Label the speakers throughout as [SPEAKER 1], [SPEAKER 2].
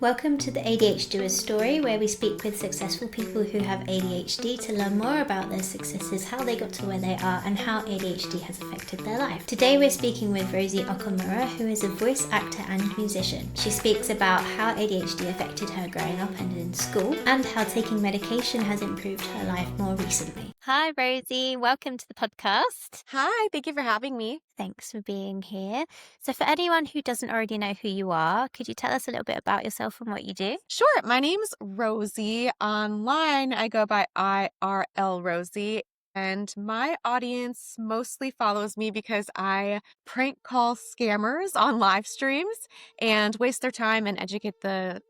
[SPEAKER 1] Welcome to the ADHDoer story, where we speak with successful people who have ADHD to learn more about their successes, how they got to where they are, and how ADHD has affected their life. Today we're speaking with Rosie Okumura, who is a voice actor and musician. She speaks about how ADHD affected her growing up and in school, and how taking medication has improved her life more recently. Hi Rosie, welcome to the podcast.
[SPEAKER 2] Hi, thank you for having me.
[SPEAKER 1] Thanks for being here. So for anyone who doesn't already know who you are, could you tell us a little bit about yourself and what you do?
[SPEAKER 2] Sure, my name's Rosie. Online, I go by IRLRosie, and my audience mostly follows me because I prank call scammers on live streams and waste their time and educate the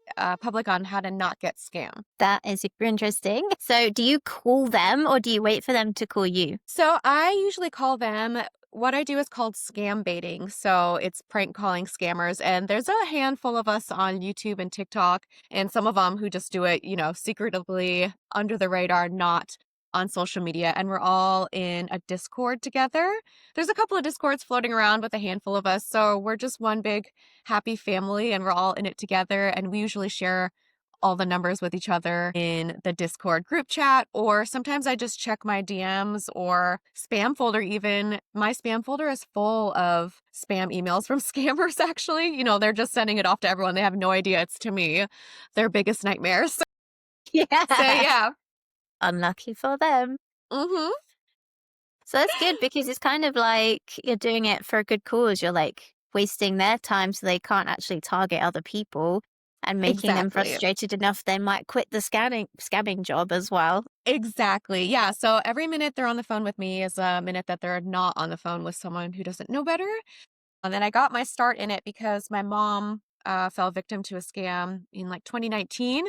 [SPEAKER 2] public on how to not get scammed.
[SPEAKER 1] That is super interesting. So do you call them or do you wait for them to call you?
[SPEAKER 2] So I usually call them. What I do is called scam baiting. So it's prank calling scammers. And there's a handful of us on YouTube and TikTok, and some of them who just do it, secretively under the radar, not on social media. And we're all in a Discord together. There's a couple of Discords floating around with a handful of us. So we're just one big happy family, and we're all in it together. And we usually share all the numbers with each other in the Discord group chat, or sometimes I just check my DMs or spam folder even. My spam folder is full of spam emails from scammers, actually. They're just sending it off to everyone. They have no idea it's to me. Their biggest nightmares.
[SPEAKER 1] Yeah.
[SPEAKER 2] So, yeah.
[SPEAKER 1] Unlucky for them.
[SPEAKER 2] Mm-hmm.
[SPEAKER 1] So that's good, because it's kind of like you're doing it for a good cause. You're like wasting their time so they can't actually target other people, and making them
[SPEAKER 2] Exactly.
[SPEAKER 1] frustrated enough they might quit the scamming job as well.
[SPEAKER 2] Exactly. Yeah. So every minute they're on the phone with me is a minute that they're not on the phone with someone who doesn't know better. And then I got my start in it because my mom fell victim to a scam in 2019.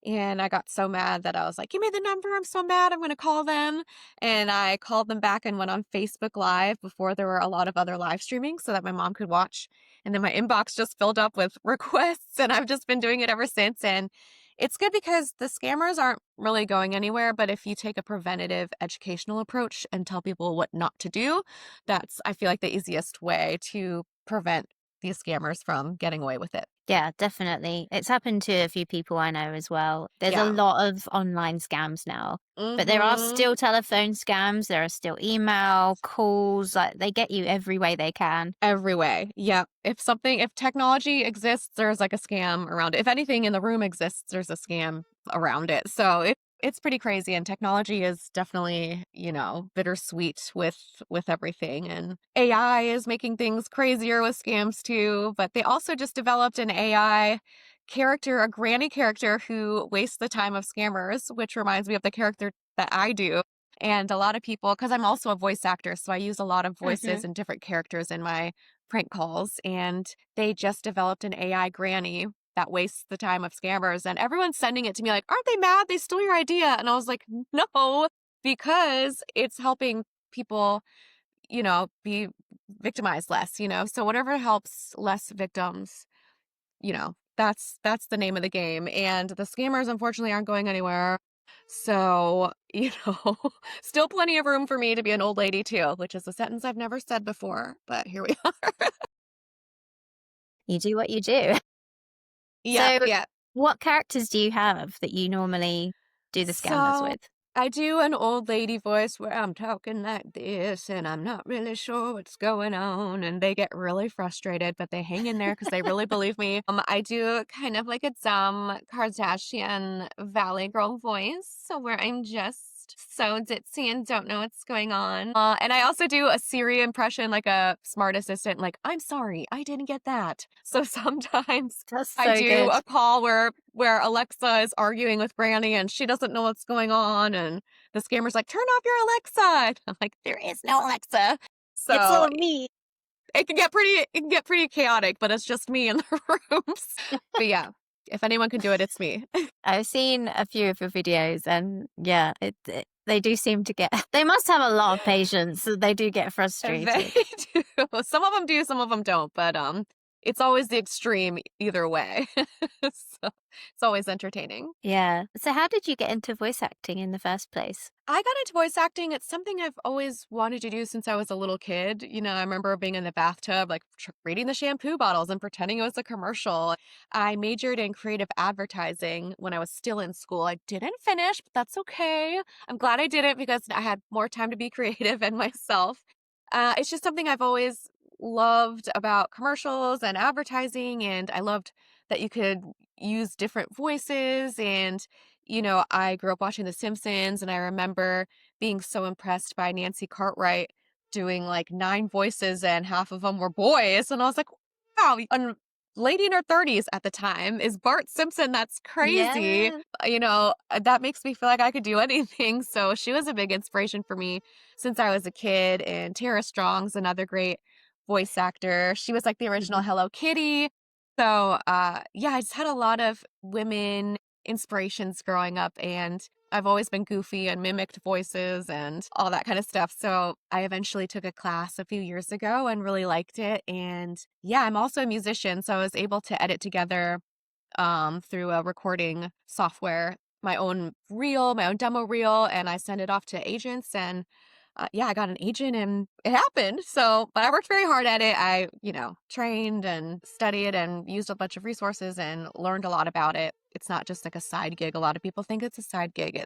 [SPEAKER 2] And I got so mad that I was like, give me the number. I'm so mad. I'm going to call them. And I called them back and went on Facebook Live before there were a lot of other live streaming so that my mom could watch. And then my inbox just filled up with requests, and I've just been doing it ever since. And it's good because the scammers aren't really going anywhere. But if you take a preventative educational approach and tell people what not to do, that's, I feel like, the easiest way to prevent these scammers from getting away with it.
[SPEAKER 1] Yeah, definitely. It's happened to a few people I know as well. There's
[SPEAKER 2] Yeah.
[SPEAKER 1] a lot of online scams now, but there are still telephone scams. There are still email calls. Like, they get you every way they can.
[SPEAKER 2] Every way. Yeah. If technology exists, there's like a scam around it. If anything in the room exists, there's a scam around it. So it's pretty crazy, and technology is definitely, bittersweet with everything. And AI is making things crazier with scams too, but they also just developed an AI character, a granny character who wastes the time of scammers, which reminds me of the character that I do. And a lot of people, because I'm also a voice actor, so I use a lot of voices and different characters in my prank calls, and they just developed an AI granny that wastes the time of scammers, and everyone's sending it to me like, aren't they mad? They stole your idea. And I was like, no, because it's helping people, be victimized less, so whatever helps less victims, that's the name of the game. And the scammers, unfortunately, aren't going anywhere. So, still plenty of room for me to be an old lady too, which is a sentence I've never said before, but here we are.
[SPEAKER 1] You do what you do.
[SPEAKER 2] Yeah,
[SPEAKER 1] So
[SPEAKER 2] yeah.
[SPEAKER 1] what characters do you have that you normally do the scammers
[SPEAKER 2] So
[SPEAKER 1] with?
[SPEAKER 2] I do an old lady voice where I'm talking like this and I'm not really sure what's going on, and they get really frustrated, but they hang in there because they really believe me. I do kind of like a dumb Kardashian Valley Girl voice, so where I'm just so ditzy and don't know what's going on. And I also do a Siri impression, like a smart assistant, like, I'm sorry, I didn't get that. So sometimes
[SPEAKER 1] That's so
[SPEAKER 2] I do
[SPEAKER 1] good.
[SPEAKER 2] a call where Alexa is arguing with Granny and she doesn't know what's going on, and the scammer's like, turn off your Alexa. And I'm like, there is no Alexa. So
[SPEAKER 1] It's all me.
[SPEAKER 2] it can get pretty chaotic, but it's just me in the rooms. But yeah, if anyone can do it, it's me.
[SPEAKER 1] I've seen a few of your videos, and yeah, they do seem to get, they must have a lot of patience, so they do get frustrated.
[SPEAKER 2] They do. Some of them do, some of them don't. But it's always the extreme either way. So it's always entertaining.
[SPEAKER 1] Yeah. So how did you get into voice acting in the first place?
[SPEAKER 2] I got into voice acting. It's something I've always wanted to do since I was a little kid. I remember being in the bathtub, like reading the shampoo bottles and pretending it was a commercial. I majored in creative advertising when I was still in school. I didn't finish, but that's okay. I'm glad I didn't because I had more time to be creative and myself. It's just something I've always loved about commercials and advertising. And I loved that you could use different voices. And I grew up watching The Simpsons, and I remember being so impressed by Nancy Cartwright doing like 9 voices, and half of them were boys. And I was like, wow, a lady in her 30s at the time is Bart Simpson. That's crazy.
[SPEAKER 1] Yeah.
[SPEAKER 2] That makes me feel like I could do anything. So she was a big inspiration for me since I was a kid. And Tara Strong's another great voice actor. She was like the original
[SPEAKER 1] Mhm.
[SPEAKER 2] Hello Kitty. So, yeah, I just had a lot of women inspirations growing up, and I've always been goofy and mimicked voices and all that kind of stuff. So I eventually took a class a few years ago and really liked it. And yeah, I'm also a musician, so I was able to edit together through a recording software my own demo reel, and I send it off to agents. And yeah, I got an agent and it happened. So, but I worked very hard at it. I, trained and studied and used a bunch of resources and learned a lot about it. It's not just like a side gig. A lot of people think it's a side gig.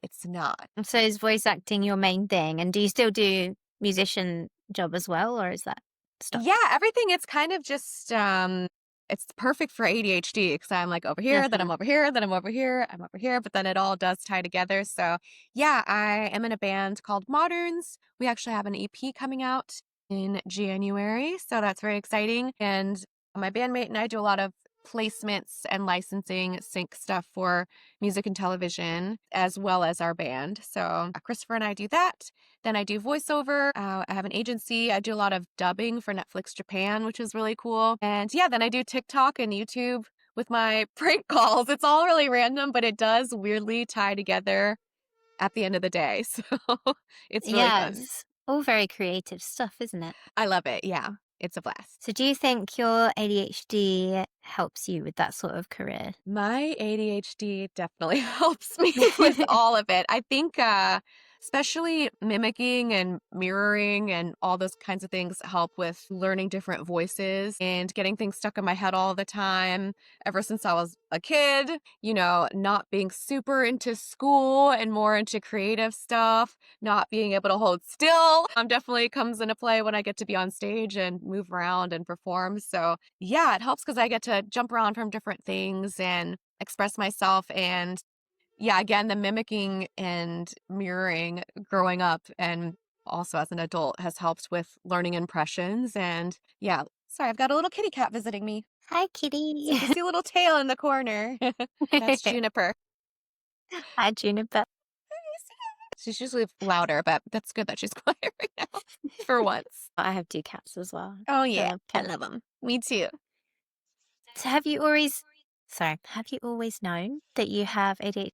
[SPEAKER 2] It's not.
[SPEAKER 1] And so is voice acting your main thing? And do you still do musician job as well, or is that stopped?
[SPEAKER 2] Yeah, everything, it's kind of just it's perfect for ADHD because I'm like over here, then
[SPEAKER 1] Uh-huh.
[SPEAKER 2] I'm over here, then I'm over here, I'm over here, but then it all does tie together. So yeah, I am in a band called Moderns. We actually have an EP coming out in January, so that's very exciting. And my bandmate and I do a lot of placements and licensing sync stuff for music and television as well as our band. So Christopher and I do that. Then I do voiceover. I have an agency. I do a lot of dubbing for Netflix Japan, which is really cool. And yeah, then I do TikTok and YouTube with my prank calls. It's all really random, but it does weirdly tie together at the end of the day. So it's really
[SPEAKER 1] Yeah,
[SPEAKER 2] fun.
[SPEAKER 1] it's all very creative stuff, isn't it?
[SPEAKER 2] I love it. Yeah, it's a blast.
[SPEAKER 1] So do you think your ADHD helps you with that sort of career?
[SPEAKER 2] My ADHD definitely helps me with all of it. I think, especially mimicking and mirroring and all those kinds of things help with learning different voices and getting things stuck in my head all the time. Ever since I was a kid, not being super into school and more into creative stuff, not being able to hold still, definitely comes into play when I get to be on stage and move around and perform. So yeah, it helps because I get to jump around from different things and express myself. And yeah, again, the mimicking and mirroring growing up and also as an adult has helped with learning impressions. And yeah, sorry, I've got a little kitty cat visiting me.
[SPEAKER 1] Hi,
[SPEAKER 2] So
[SPEAKER 1] kitty.
[SPEAKER 2] if you see a little tail in the corner, that's Juniper.
[SPEAKER 1] Hi, Juniper.
[SPEAKER 2] She's usually louder, but that's good that she's quiet right now for once.
[SPEAKER 1] I have 2 cats as well.
[SPEAKER 2] Oh,
[SPEAKER 1] I
[SPEAKER 2] yeah.
[SPEAKER 1] love
[SPEAKER 2] I
[SPEAKER 1] cats.
[SPEAKER 2] love them. Me too.
[SPEAKER 1] So have you always known that you have ADHD?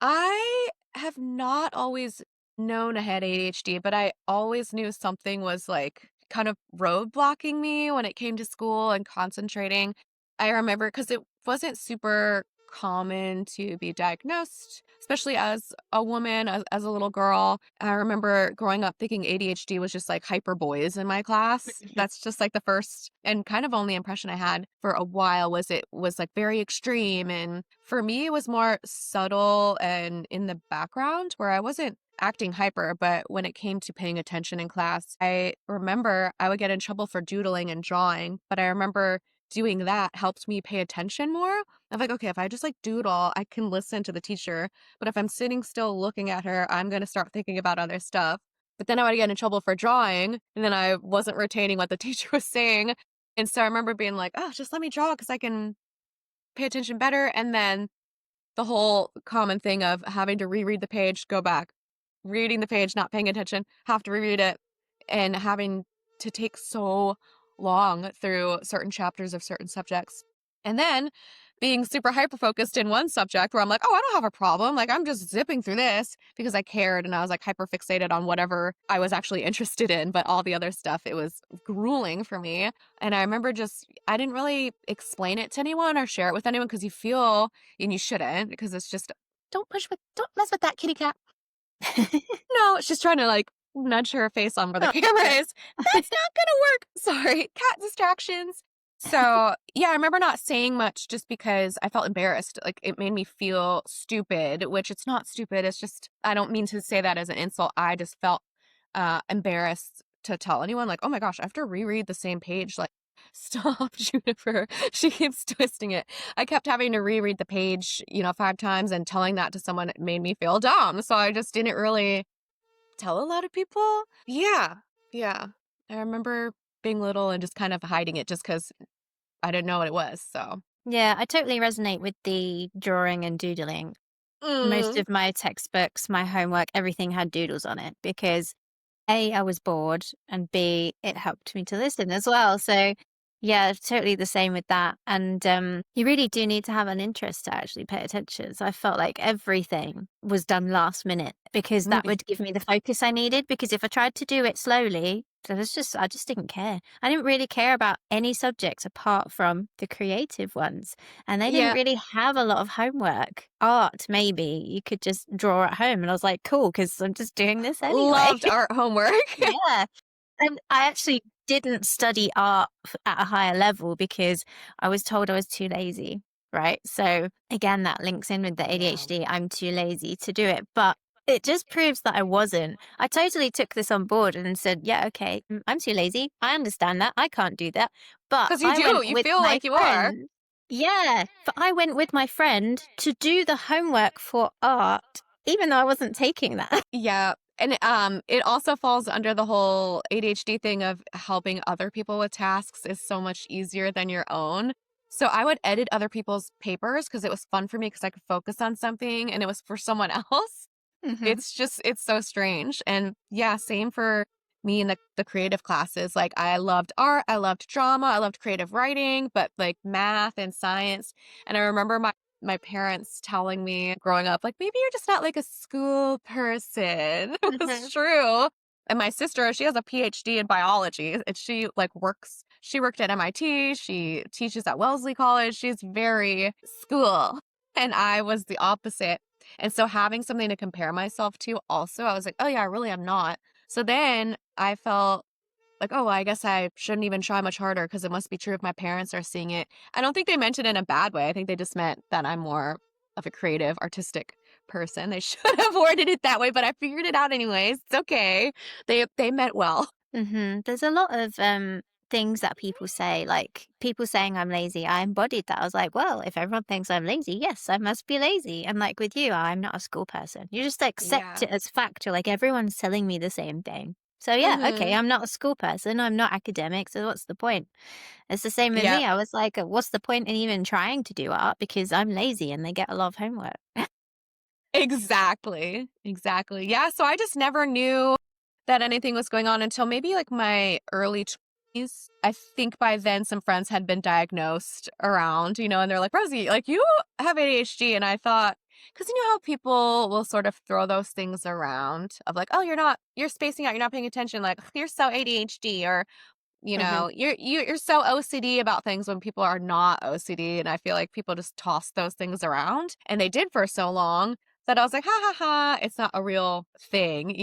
[SPEAKER 2] I have not always known I had ADHD, but I always knew something was like kind of roadblocking me when it came to school and concentrating. I remember because it wasn't super common to be diagnosed, especially as a woman, as a little girl. I remember growing up thinking ADHD was just like hyper boys in my class. That's just like the first and kind of only impression I had for a while was it was like very extreme. And for me, it was more subtle and in the background where I wasn't acting hyper, but when it came to paying attention in class, I remember I would get in trouble for doodling and drawing, but I remember doing that helped me pay attention more. I'm like, okay, if I just like doodle, I can listen to the teacher. But if I'm sitting still looking at her, I'm going to start thinking about other stuff. But then I would get in trouble for drawing, and then I wasn't retaining what the teacher was saying. And so I remember being like, oh, just let me draw because I can pay attention better. And then the whole common thing of having to reread the page, go back, reading the page, not paying attention, have to reread it, and having to take so long through certain chapters of certain subjects. And then being super hyper focused in one subject where I'm like, oh, I don't have a problem. Like, I'm just zipping through this because I cared and I was like hyper fixated on whatever I was actually interested in. But all the other stuff, it was grueling for me. And I remember I didn't really explain it to anyone or share it with anyone because you feel, and you shouldn't, because it's just, don't mess with that kitty cat. No, she's trying to like nudge her face on where the camera is. That's not gonna work. Sorry, cat distractions. So yeah, I remember not saying much just because I felt embarrassed. Like it made me feel stupid, which it's not stupid. It's just, I don't mean to say that as an insult. I just felt embarrassed to tell anyone like, oh my gosh, I have to reread the same page. Like, stop, Juniper. She keeps twisting it. I kept having to reread the page, 5 times, and telling that to someone made me feel dumb. So I just didn't really tell a lot of people. Yeah. Yeah. I remember being little and just kind of hiding it just because I didn't know what it was. So.
[SPEAKER 3] Yeah, I totally resonate with the drawing and doodling. Most of my textbooks, my homework, everything had doodles on it because A, I was bored, and B, it helped me to listen as well. So yeah, totally the same with that. And you really do need to have an interest to actually pay attention. So I felt like everything was done last minute because that would give me the focus I needed. Because if I tried to do it slowly, I just didn't care. I didn't really care about any subjects apart from the creative ones. And they didn't
[SPEAKER 2] Yeah.
[SPEAKER 3] really have a lot of homework. Art, maybe you could just draw at home. And I was like, cool, because I'm just doing this anyway.
[SPEAKER 2] Loved art homework.
[SPEAKER 3] Yeah. And I actually didn't study art at a higher level because I was told I was too lazy, right? So again, that links in with the ADHD. I'm too lazy to do it. But it just proves that I wasn't. I totally took this on board and said, yeah, okay, I'm too lazy. I understand that. I can't do that. But
[SPEAKER 2] Because you
[SPEAKER 3] I
[SPEAKER 2] do.
[SPEAKER 3] went
[SPEAKER 2] You
[SPEAKER 3] with
[SPEAKER 2] feel
[SPEAKER 3] my
[SPEAKER 2] like you are.
[SPEAKER 3] friend. Yeah. But I went with my friend to do the homework for art, even though I wasn't taking that.
[SPEAKER 2] Yeah. And it also falls under the whole ADHD thing of helping other people with tasks is so much easier than your own. So I would edit other people's papers because it was fun for me because I could focus on something and it was for someone else. It's so strange. And yeah, same for me in the creative classes. Like I loved art, I loved drama, I loved creative writing, but like math and science. And I remember my parents telling me growing up, like, maybe you're just not like a school person. It was true. And my sister, she has a PhD in biology and she worked at MIT. She teaches at Wellesley College. She's very school. And I was the opposite. And so having something to compare myself to also, I was like, oh yeah, I really am not. So then I felt like, oh, well, I guess I shouldn't even try much harder because it must be true if my parents are seeing it. I don't think they meant it in a bad way. I think they just meant that I'm more of a creative, artistic person. They should have worded it that way, but I figured it out anyways. It's okay. They meant well.
[SPEAKER 3] There's a lot of things that people say, like people saying I'm lazy. I embodied that. I was like, well, if everyone thinks I'm lazy, yes, I must be lazy. And like with you, I'm not a school person. You just accept
[SPEAKER 2] Yeah.
[SPEAKER 3] it as factual. Like everyone's telling me the same thing. So yeah, okay, I'm not a school person. I'm not academic. So what's the point? It's the same with
[SPEAKER 2] Yeah.
[SPEAKER 3] me. I was like, what's the point in even trying to do art because I'm lazy and they get a lot of homework.
[SPEAKER 2] Exactly. Exactly. Yeah. So I just never knew that anything was going on until maybe like my early 20s. I think by then some friends had been diagnosed around, and they're like, Rosie, like you have ADHD. And I thought, because you know how people will sort of throw those things around of like, oh, you're spacing out, you're not paying attention, like you're so ADHD, or you're so OCD about things when people are not OCD. And I feel like people just toss those things around, and they did for so long that I was like, ha ha ha, it's not a real thing.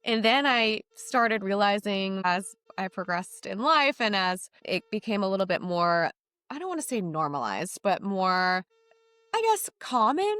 [SPEAKER 2] And then I started realizing as I progressed in life and as it became a little bit more, I don't want to say normalized, but more, I guess, common,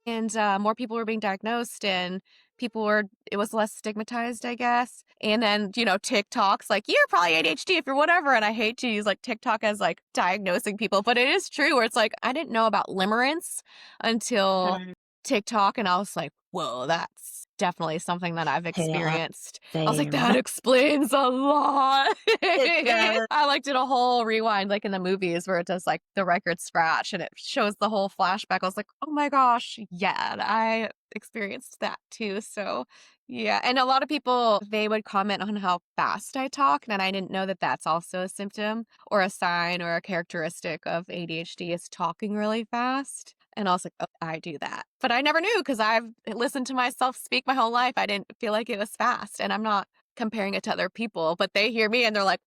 [SPEAKER 2] and more people were being diagnosed, and it was less stigmatized, I guess. And then, TikTok's like, you're probably ADHD if you're whatever. And I hate to use like TikTok as like diagnosing people, but it is true where it's like, I didn't know about limerence until TikTok. And I was like, whoa, that's definitely something that I've
[SPEAKER 3] Yeah,
[SPEAKER 2] experienced. I was like,
[SPEAKER 3] same.
[SPEAKER 2] that explains a lot.
[SPEAKER 3] It does.
[SPEAKER 2] I like did a whole rewind, like in the movies where it does like the record scratch and it shows the whole flashback. I was like, oh my gosh, yeah, I experienced that too. So yeah. And a lot of people, they would comment on how fast I talk. And I didn't know that that's also a symptom or a sign or a characteristic of ADHD is talking really fast. And I was like, oh, I do that. But I never knew because I've listened to myself speak my whole life. I didn't feel like it was fast. And I'm not comparing it to other people, but they hear me and they're like,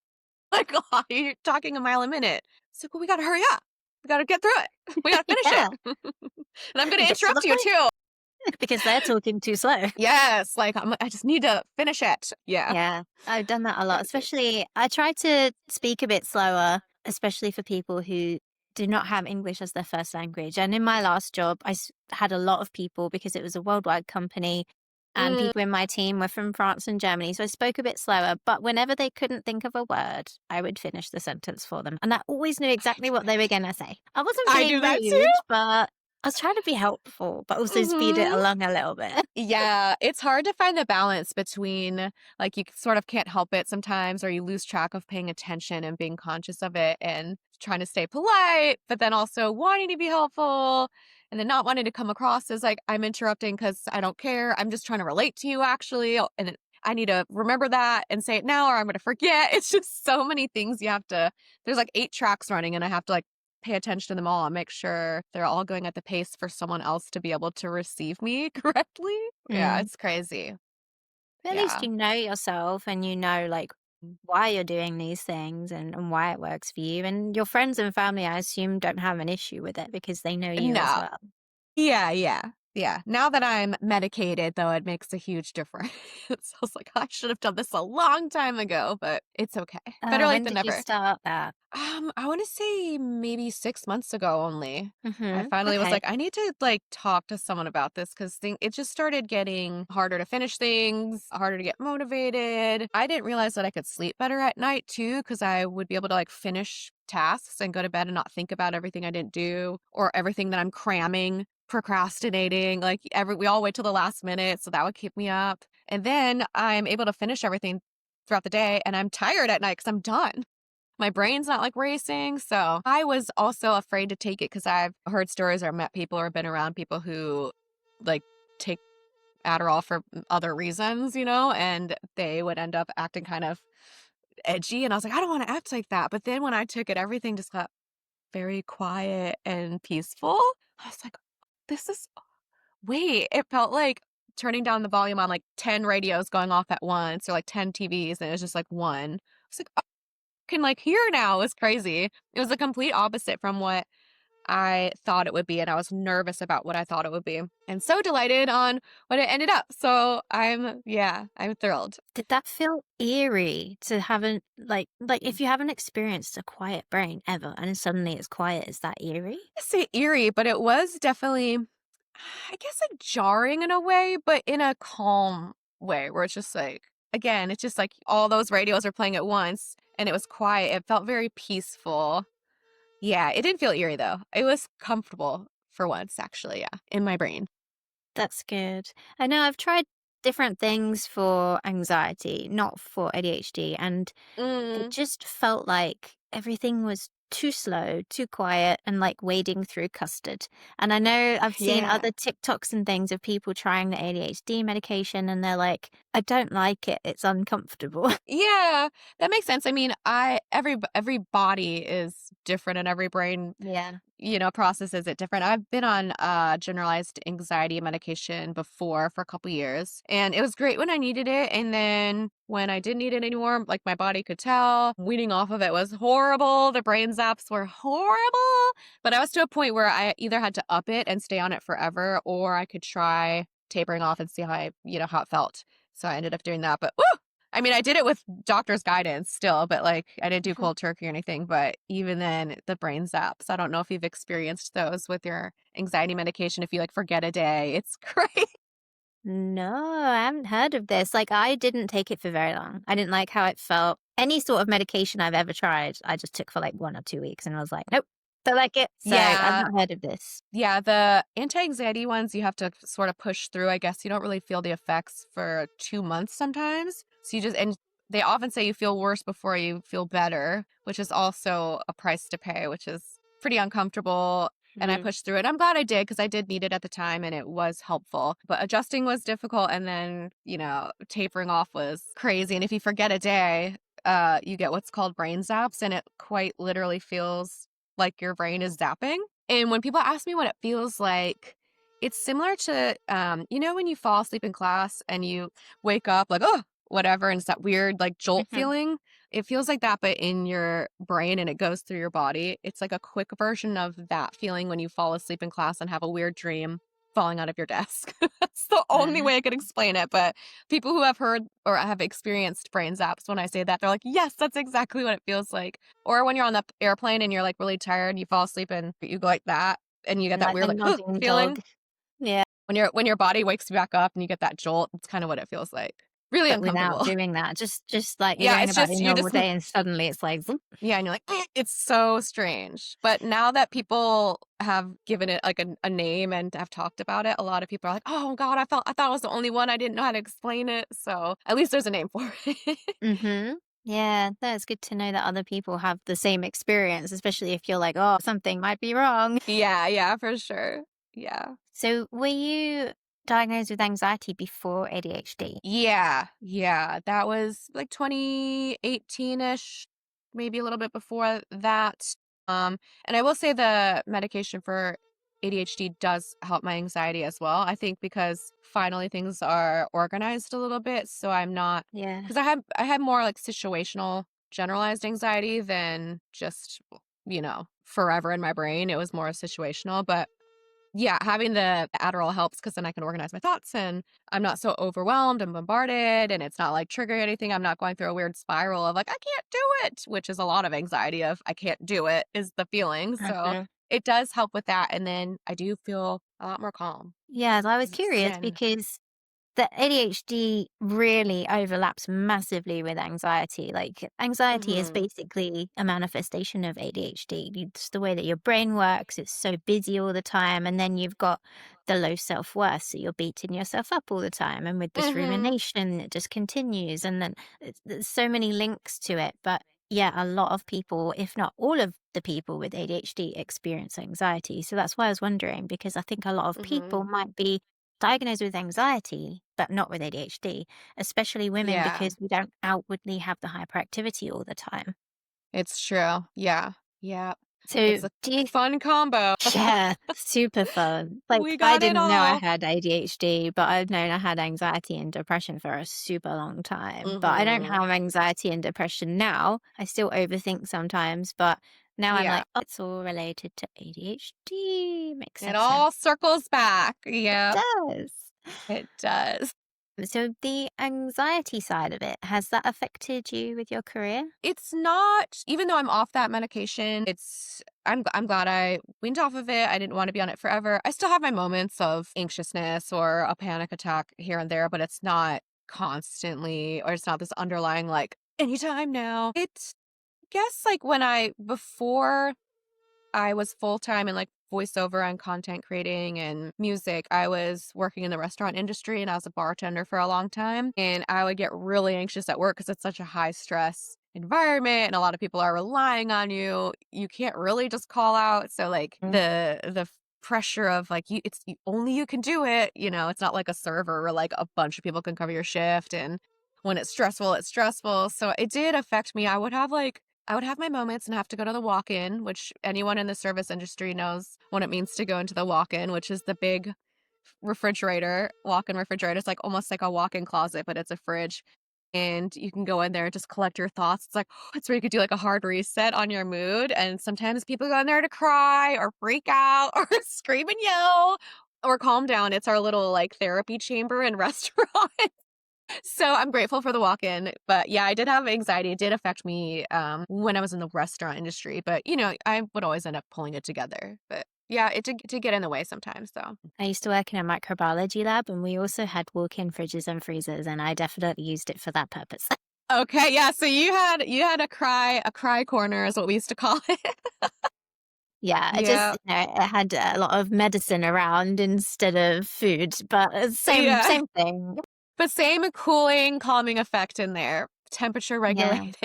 [SPEAKER 2] oh, you're talking a mile a minute. It's like, well, we got to hurry up. We got to get through it. We got to finish
[SPEAKER 3] Yeah,
[SPEAKER 2] it. And I'm going to
[SPEAKER 3] get to the
[SPEAKER 2] interrupt you
[SPEAKER 3] point
[SPEAKER 2] too.
[SPEAKER 3] because they're talking too slow.
[SPEAKER 2] Yes. Like, I just need to finish it. Yeah.
[SPEAKER 3] Yeah, I've done that a lot.
[SPEAKER 2] Crazy.
[SPEAKER 3] Especially, I try to speak a bit slower, especially for people who do not have English as their first language. And in my last job, had a lot of people because it was a worldwide company and
[SPEAKER 2] Mm,
[SPEAKER 3] people in my team were from France and Germany. So I spoke a bit slower, but whenever they couldn't think of a word, I would finish the sentence for them. And I always knew exactly what they were going to say. I wasn't
[SPEAKER 2] I
[SPEAKER 3] being
[SPEAKER 2] do that too.
[SPEAKER 3] rude, but I was trying to be helpful, but also speed it
[SPEAKER 2] Mhm.
[SPEAKER 3] along a little bit.
[SPEAKER 2] Yeah, it's hard to find the balance between like you sort of can't help it sometimes, or you lose track of paying attention and being conscious of it and trying to stay polite, but then also wanting to be helpful and then not wanting to come across as like I'm interrupting because I don't care. I'm just trying to relate to you actually. And I need to remember that and say it now or I'm going to forget. It's just so many things you have to, there's like 8 tracks running and I have to like pay attention to them all and make sure they're all going at the pace for someone else to be able to receive me correctly. Yeah,
[SPEAKER 3] Mm.
[SPEAKER 2] it's crazy.
[SPEAKER 3] But at least
[SPEAKER 2] Yeah.
[SPEAKER 3] you know yourself and you know like why you're doing these things and why it works for you. And your friends and family, I assume, don't have an issue with it because they know you as
[SPEAKER 2] No.
[SPEAKER 3] well.
[SPEAKER 2] Yeah. Now that I'm medicated, though, it makes a huge difference. I was like, I should have done this a long time ago, but it's okay. Better late
[SPEAKER 3] When
[SPEAKER 2] than
[SPEAKER 3] did you
[SPEAKER 2] never.
[SPEAKER 3] start that?
[SPEAKER 2] I want to say maybe 6 months ago only. I finally was
[SPEAKER 3] Okay.
[SPEAKER 2] like, I need to like talk to someone about this because it just started getting harder to finish things, harder to get motivated. I didn't realize that I could sleep better at night too because I would be able to like finish tasks and go to bed and not think about everything I didn't do or everything that I'm cramming, procrastinating. Like we all wait till the last minute, so that would keep me up. And then I'm able to finish everything throughout the day and I'm tired at night because I'm done. My brain's not like racing. So I was also afraid to take it because I've heard stories or met people or been around people who like take Adderall for other reasons, and they would end up acting kind of edgy. And I was like, I don't want to act like that. But then when I took it, everything just got very quiet and peaceful. I was like, this is, wait, it felt like turning down the volume on like 10 radios going off at once or like 10 TVs. And it was just like one. I was like, can like hear now. It was crazy. It was a complete opposite from what I thought it would be, and I was nervous about what I thought it would be, and so delighted on what it ended up. So I'm thrilled.
[SPEAKER 3] Did that feel eerie to haven't like if you haven't experienced a quiet brain ever and suddenly it's quiet, is that eerie?
[SPEAKER 2] I say eerie, but it was definitely, I guess, like jarring in a way, but in a calm way, where it's just like, again, it's just like all those radios are playing at once, and it was quiet. It felt very peaceful. Yeah, it didn't feel eerie though. It was comfortable for once, actually, yeah, in my brain.
[SPEAKER 3] That's good. I know I've tried different things for anxiety, not for ADHD, and it
[SPEAKER 2] Mm,
[SPEAKER 3] just felt like everything was too slow, too quiet, and like wading through custard. And I know I've seen
[SPEAKER 2] yeah.
[SPEAKER 3] other TikToks and things of people trying the ADHD medication, and they're like, I don't like it. It's uncomfortable.
[SPEAKER 2] Yeah, that makes sense. I mean, every body is different and every brain,
[SPEAKER 3] Yeah.
[SPEAKER 2] processes it different. I've been on generalized anxiety medication before for a couple years, and it was great when I needed it. And then when I didn't need it anymore, like my body could tell, weaning off of it was horrible. The brain zaps were horrible. But I was to a point where I either had to up it and stay on it forever, or I could try tapering off and see how it felt. So I ended up doing that. But woo! I mean, I did it with doctor's guidance still, but like I didn't do cold turkey or anything. But even then, the brain zaps. I don't know if you've experienced those with your anxiety medication. If you like forget a day, it's great.
[SPEAKER 3] No, I haven't heard of this. Like, I didn't take it for very long. I didn't like how it felt. Any sort of medication I've ever tried, I just took for like 1 or 2 weeks and I was like, nope, So like it. So I've
[SPEAKER 2] Yeah.
[SPEAKER 3] not heard of this.
[SPEAKER 2] Yeah, the anti-anxiety ones, you have to sort of push through, I guess. You don't really feel the effects for 2 months sometimes. So you just and they often say you feel worse before you feel better, which is also a price to pay, which is pretty uncomfortable. And I
[SPEAKER 3] Mm.
[SPEAKER 2] pushed through it. I'm glad I did because I did need it at the time and it was helpful. But adjusting was difficult and then, tapering off was crazy. And if you forget a day, you get what's called brain zaps and it quite literally feels like your brain is zapping. And when people ask me what it feels like, it's similar to, when you fall asleep in class and you wake up like, oh, whatever, and it's that weird like jolt
[SPEAKER 3] Mhm.
[SPEAKER 2] feeling. It feels like that, but in your brain and it goes through your body. It's like a quick version of that feeling when you fall asleep in class and have a weird dream falling out of your desk. That's the only way I could explain it. But people who have heard or have experienced brain zaps, when I say that, they're like, yes, that's exactly what it feels like. Or when you're on the airplane and you're like really tired, you fall asleep and you go like that and you get that
[SPEAKER 3] Like
[SPEAKER 2] weird
[SPEAKER 3] the
[SPEAKER 2] like
[SPEAKER 3] nodding
[SPEAKER 2] feeling
[SPEAKER 3] dog. Yeah.
[SPEAKER 2] when your body wakes you back up and you get that jolt. It's kind of what it feels like. Really
[SPEAKER 3] But without
[SPEAKER 2] uncomfortable.
[SPEAKER 3] doing that, just like you're
[SPEAKER 2] Yeah,
[SPEAKER 3] going
[SPEAKER 2] it's
[SPEAKER 3] about
[SPEAKER 2] just
[SPEAKER 3] your
[SPEAKER 2] you
[SPEAKER 3] normal
[SPEAKER 2] just
[SPEAKER 3] day and suddenly it's like, zoop.
[SPEAKER 2] yeah, and you're like, it's so strange. But now that people have given it like a name and have talked about it, a lot of people are like, oh God, I thought I was the only one. I didn't know how to explain it. So at least there's a name for it.
[SPEAKER 3] Mhm. Yeah, that's good to know that other people have the same experience, especially if you're like, "Oh, something might be wrong."
[SPEAKER 2] Yeah, for sure. Yeah.
[SPEAKER 3] So, were you diagnosed with anxiety before ADHD?
[SPEAKER 2] Yeah. That was like 2018-ish, maybe a little bit before that. And I will say the medication for ADHD does help my anxiety as well. I think because finally things are organized a little bit, so I'm not
[SPEAKER 3] Yeah.
[SPEAKER 2] because I had more like situational generalized anxiety than just, forever in my brain. It was more situational, but yeah, having the Adderall helps because then I can organize my thoughts and I'm not so overwhelmed and bombarded and it's not like triggering anything. I'm not going through a weird spiral of like, I can't do it, which is a lot of anxiety of I can't do it is the feeling. So
[SPEAKER 3] Mhm.
[SPEAKER 2] it does help with that. And then I do feel a lot more calm
[SPEAKER 3] Yeah, I was
[SPEAKER 2] 'cause it's
[SPEAKER 3] curious
[SPEAKER 2] zen.
[SPEAKER 3] because the ADHD really overlaps massively with anxiety. Like, anxiety is
[SPEAKER 2] Mm-hmm.
[SPEAKER 3] basically a manifestation of ADHD. It's the way that your brain works. It's so busy all the time. And then you've got the low self worth. So you're beating yourself up all the time. And with this
[SPEAKER 2] Mm-hmm.
[SPEAKER 3] rumination, it just continues. And then there's so many links to it. But yeah, a lot of people, if not all of the people with ADHD, experience anxiety. So that's why I was wondering, because I think a lot of
[SPEAKER 2] Mm-hmm.
[SPEAKER 3] people might be diagnosed with anxiety, but not with ADHD, especially women
[SPEAKER 2] Yeah,
[SPEAKER 3] because we don't outwardly have the hyperactivity all the time.
[SPEAKER 2] it's true. Yeah. Yeah.
[SPEAKER 3] So
[SPEAKER 2] It's a
[SPEAKER 3] do you
[SPEAKER 2] fun combo.
[SPEAKER 3] yeah, super fun. Like,
[SPEAKER 2] We
[SPEAKER 3] I
[SPEAKER 2] got it
[SPEAKER 3] didn't know I
[SPEAKER 2] all.
[SPEAKER 3] had ADHD, but I've known I had anxiety and depression for a super long time. But I don't
[SPEAKER 2] Mm-hmm.
[SPEAKER 3] have anxiety and depression now. I still overthink sometimes, but now I'm
[SPEAKER 2] Yeah.
[SPEAKER 3] like, "Oh, it's all related to ADHD." Makes
[SPEAKER 2] It
[SPEAKER 3] sense now.
[SPEAKER 2] all circles back.
[SPEAKER 3] It
[SPEAKER 2] Yeah,
[SPEAKER 3] does.
[SPEAKER 2] it does.
[SPEAKER 3] So the anxiety side of it, has that affected you with your career?
[SPEAKER 2] It's not even though I'm off that medication, I'm glad I weaned off of it. I didn't want to be on it forever. I still have my moments of anxiousness or a panic attack here and there, but it's not constantly or it's not this underlying like anytime now. It's guess like when I before I was full-time in, like, voiceover and content creating and music. I was working in the restaurant industry, and I was a bartender for a long time, and I would get really anxious at work because it's such a high-stress environment, and a lot of people are relying on you. You can't really just call out, so, like,
[SPEAKER 3] Mm.
[SPEAKER 2] the pressure of, like, only you can do it, It's not like a server where, like, a bunch of people can cover your shift, and when it's stressful, so it did affect me. I would have my moments and have to go to the walk-in, which anyone in the service industry knows what it means to go into the walk-in, which is the big refrigerator, walk-in refrigerator. It's like almost like a walk-in closet, but it's a fridge. And you can go in there and just collect your thoughts. It's like, it's where you could do like a hard reset on your mood. And sometimes people go in there to cry or freak out or scream and yell or calm down. It's our little like therapy chamber and restaurant. So I'm grateful for the walk-in, but yeah, I did have anxiety. It did affect me when I was in the restaurant industry, but I would always end up pulling it together. But yeah, it did get in the way sometimes though.
[SPEAKER 3] I used to work in a microbiology lab and we also had walk-in fridges and freezers and I definitely used it for that purpose.
[SPEAKER 2] Okay, yeah, so you had a cry corner is what we used to call it.
[SPEAKER 3] Yeah, I just,
[SPEAKER 2] Yeah.
[SPEAKER 3] it had a lot of medicine around instead of food, but
[SPEAKER 2] Yeah.
[SPEAKER 3] same thing.
[SPEAKER 2] But same cooling, calming effect in there. Temperature
[SPEAKER 3] Yeah.
[SPEAKER 2] regulated.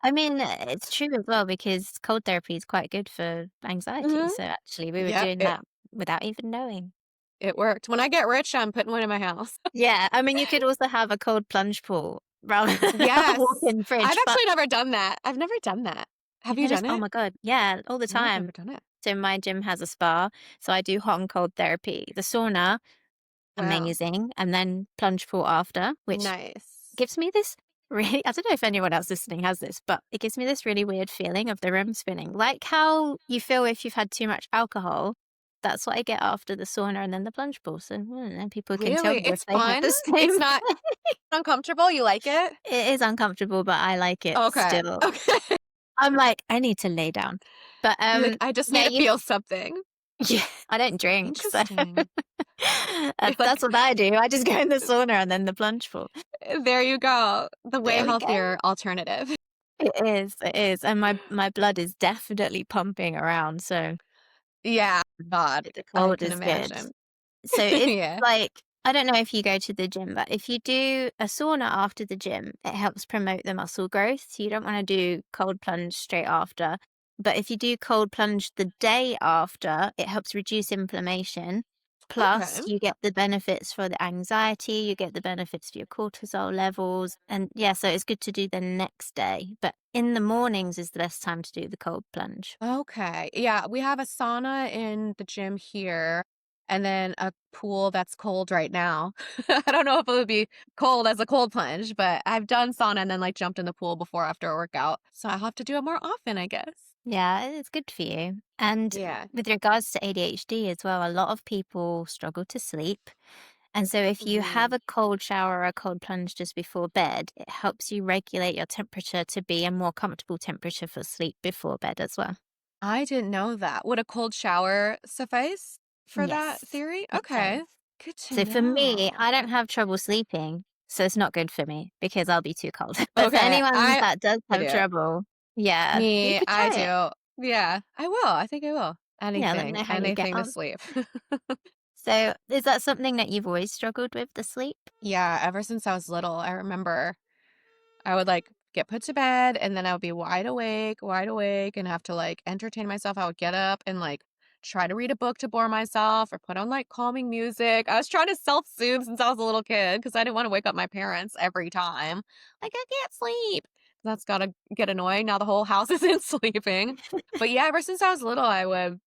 [SPEAKER 3] I mean, it's true as well because cold therapy is quite good for anxiety.
[SPEAKER 2] Mhm.
[SPEAKER 3] So actually, we were
[SPEAKER 2] Yep,
[SPEAKER 3] doing that without even knowing.
[SPEAKER 2] it worked. When I get rich, I'm putting one in my house.
[SPEAKER 3] Yeah, I mean, you could also have a cold plunge pool rather than a
[SPEAKER 2] Yes.
[SPEAKER 3] walk-in
[SPEAKER 2] I've
[SPEAKER 3] fridge, but
[SPEAKER 2] actually never done that. I've never done that. Have
[SPEAKER 3] you've
[SPEAKER 2] you
[SPEAKER 3] never,
[SPEAKER 2] done
[SPEAKER 3] oh
[SPEAKER 2] it?
[SPEAKER 3] my God, yeah, all the
[SPEAKER 2] No, I've
[SPEAKER 3] time.
[SPEAKER 2] never done it.
[SPEAKER 3] So my gym has a spa, so I do hot and cold therapy. The sauna,
[SPEAKER 2] Wow.
[SPEAKER 3] amazing, and then plunge pool after, which
[SPEAKER 2] Nice.
[SPEAKER 3] gives me this really, I don't know if anyone else listening has this, but it gives me this really weird feeling of the room spinning. Like how you feel if you've had too much alcohol. That's what I get after the sauna and then the plunge pool. So, I don't know, people can tell
[SPEAKER 2] Really?
[SPEAKER 3] me if
[SPEAKER 2] It's
[SPEAKER 3] they have
[SPEAKER 2] fun?
[SPEAKER 3] the
[SPEAKER 2] It's
[SPEAKER 3] same.
[SPEAKER 2] not uncomfortable? You like it?
[SPEAKER 3] It is uncomfortable, but I like it
[SPEAKER 2] Okay.
[SPEAKER 3] still.
[SPEAKER 2] Okay.
[SPEAKER 3] I'm like, I need to lay down. But
[SPEAKER 2] You're like, I just need
[SPEAKER 3] yeah,
[SPEAKER 2] to
[SPEAKER 3] you
[SPEAKER 2] feel something.
[SPEAKER 3] yeah, I don't drink, so
[SPEAKER 2] Interesting. You're
[SPEAKER 3] that's
[SPEAKER 2] like,
[SPEAKER 3] what I do. I just go in the sauna and then the plunge pool.
[SPEAKER 2] there you go. The way
[SPEAKER 3] There we go.
[SPEAKER 2] healthier alternative.
[SPEAKER 3] It is, and my blood is definitely pumping around, so
[SPEAKER 2] Yeah. God,
[SPEAKER 3] the
[SPEAKER 2] I
[SPEAKER 3] cold
[SPEAKER 2] can
[SPEAKER 3] is good.
[SPEAKER 2] imagine.
[SPEAKER 3] So if
[SPEAKER 2] Yeah.
[SPEAKER 3] like I don't know if you go to the gym, but if you do a sauna after the gym, it helps promote the muscle growth. So you don't want to do cold plunge straight after. But if you do cold plunge the day after, it helps reduce inflammation.
[SPEAKER 2] Okay.
[SPEAKER 3] Plus, you get the benefits for the anxiety, you get the benefits for your cortisol levels. And yeah, so it's good to do the next day. But in the mornings is the best time to do the cold plunge.
[SPEAKER 2] Okay. Yeah, we have a sauna in the gym here and then a pool that's cold right now. I don't know if it would be cold as a cold plunge, but I've done sauna and then like jumped in the pool before after a workout. So I'll have to do it more often, I guess.
[SPEAKER 3] Yeah, it's good for you. And
[SPEAKER 2] Yeah.
[SPEAKER 3] with regards to ADHD as well, a lot of people struggle to sleep. And so if you have
[SPEAKER 2] Mhm.
[SPEAKER 3] a cold shower or a cold plunge just before bed, it helps you regulate your temperature to be a more comfortable temperature for sleep before bed as well.
[SPEAKER 2] I didn't know that. Would a cold shower suffice for that
[SPEAKER 3] Yes,
[SPEAKER 2] theory?
[SPEAKER 3] it does.
[SPEAKER 2] Okay. Good to
[SPEAKER 3] So for me,
[SPEAKER 2] know.
[SPEAKER 3] I don't have trouble sleeping, so it's not good for me because I'll be too cold. But for
[SPEAKER 2] Okay.
[SPEAKER 3] anyone that does
[SPEAKER 2] I
[SPEAKER 3] have
[SPEAKER 2] do.
[SPEAKER 3] trouble, yeah, you
[SPEAKER 2] Me,
[SPEAKER 3] could
[SPEAKER 2] I
[SPEAKER 3] try it.
[SPEAKER 2] do. Yeah, I will. I think I will.
[SPEAKER 3] Yeah, let me know how you get
[SPEAKER 2] Anything to
[SPEAKER 3] on.
[SPEAKER 2] sleep.
[SPEAKER 3] So is that something that you've always struggled with, the sleep?
[SPEAKER 2] Yeah, ever since I was little, I remember I would like get put to bed and then I would be wide awake and have to like entertain myself. I would get up and like try to read a book to bore myself or put on like calming music. I was trying to self-soothe since I was a little kid because I didn't want to wake up my parents every time. Like, I can't sleep. That's gotta get annoying. Now the whole house isn't sleeping. But yeah, ever since I was little, I would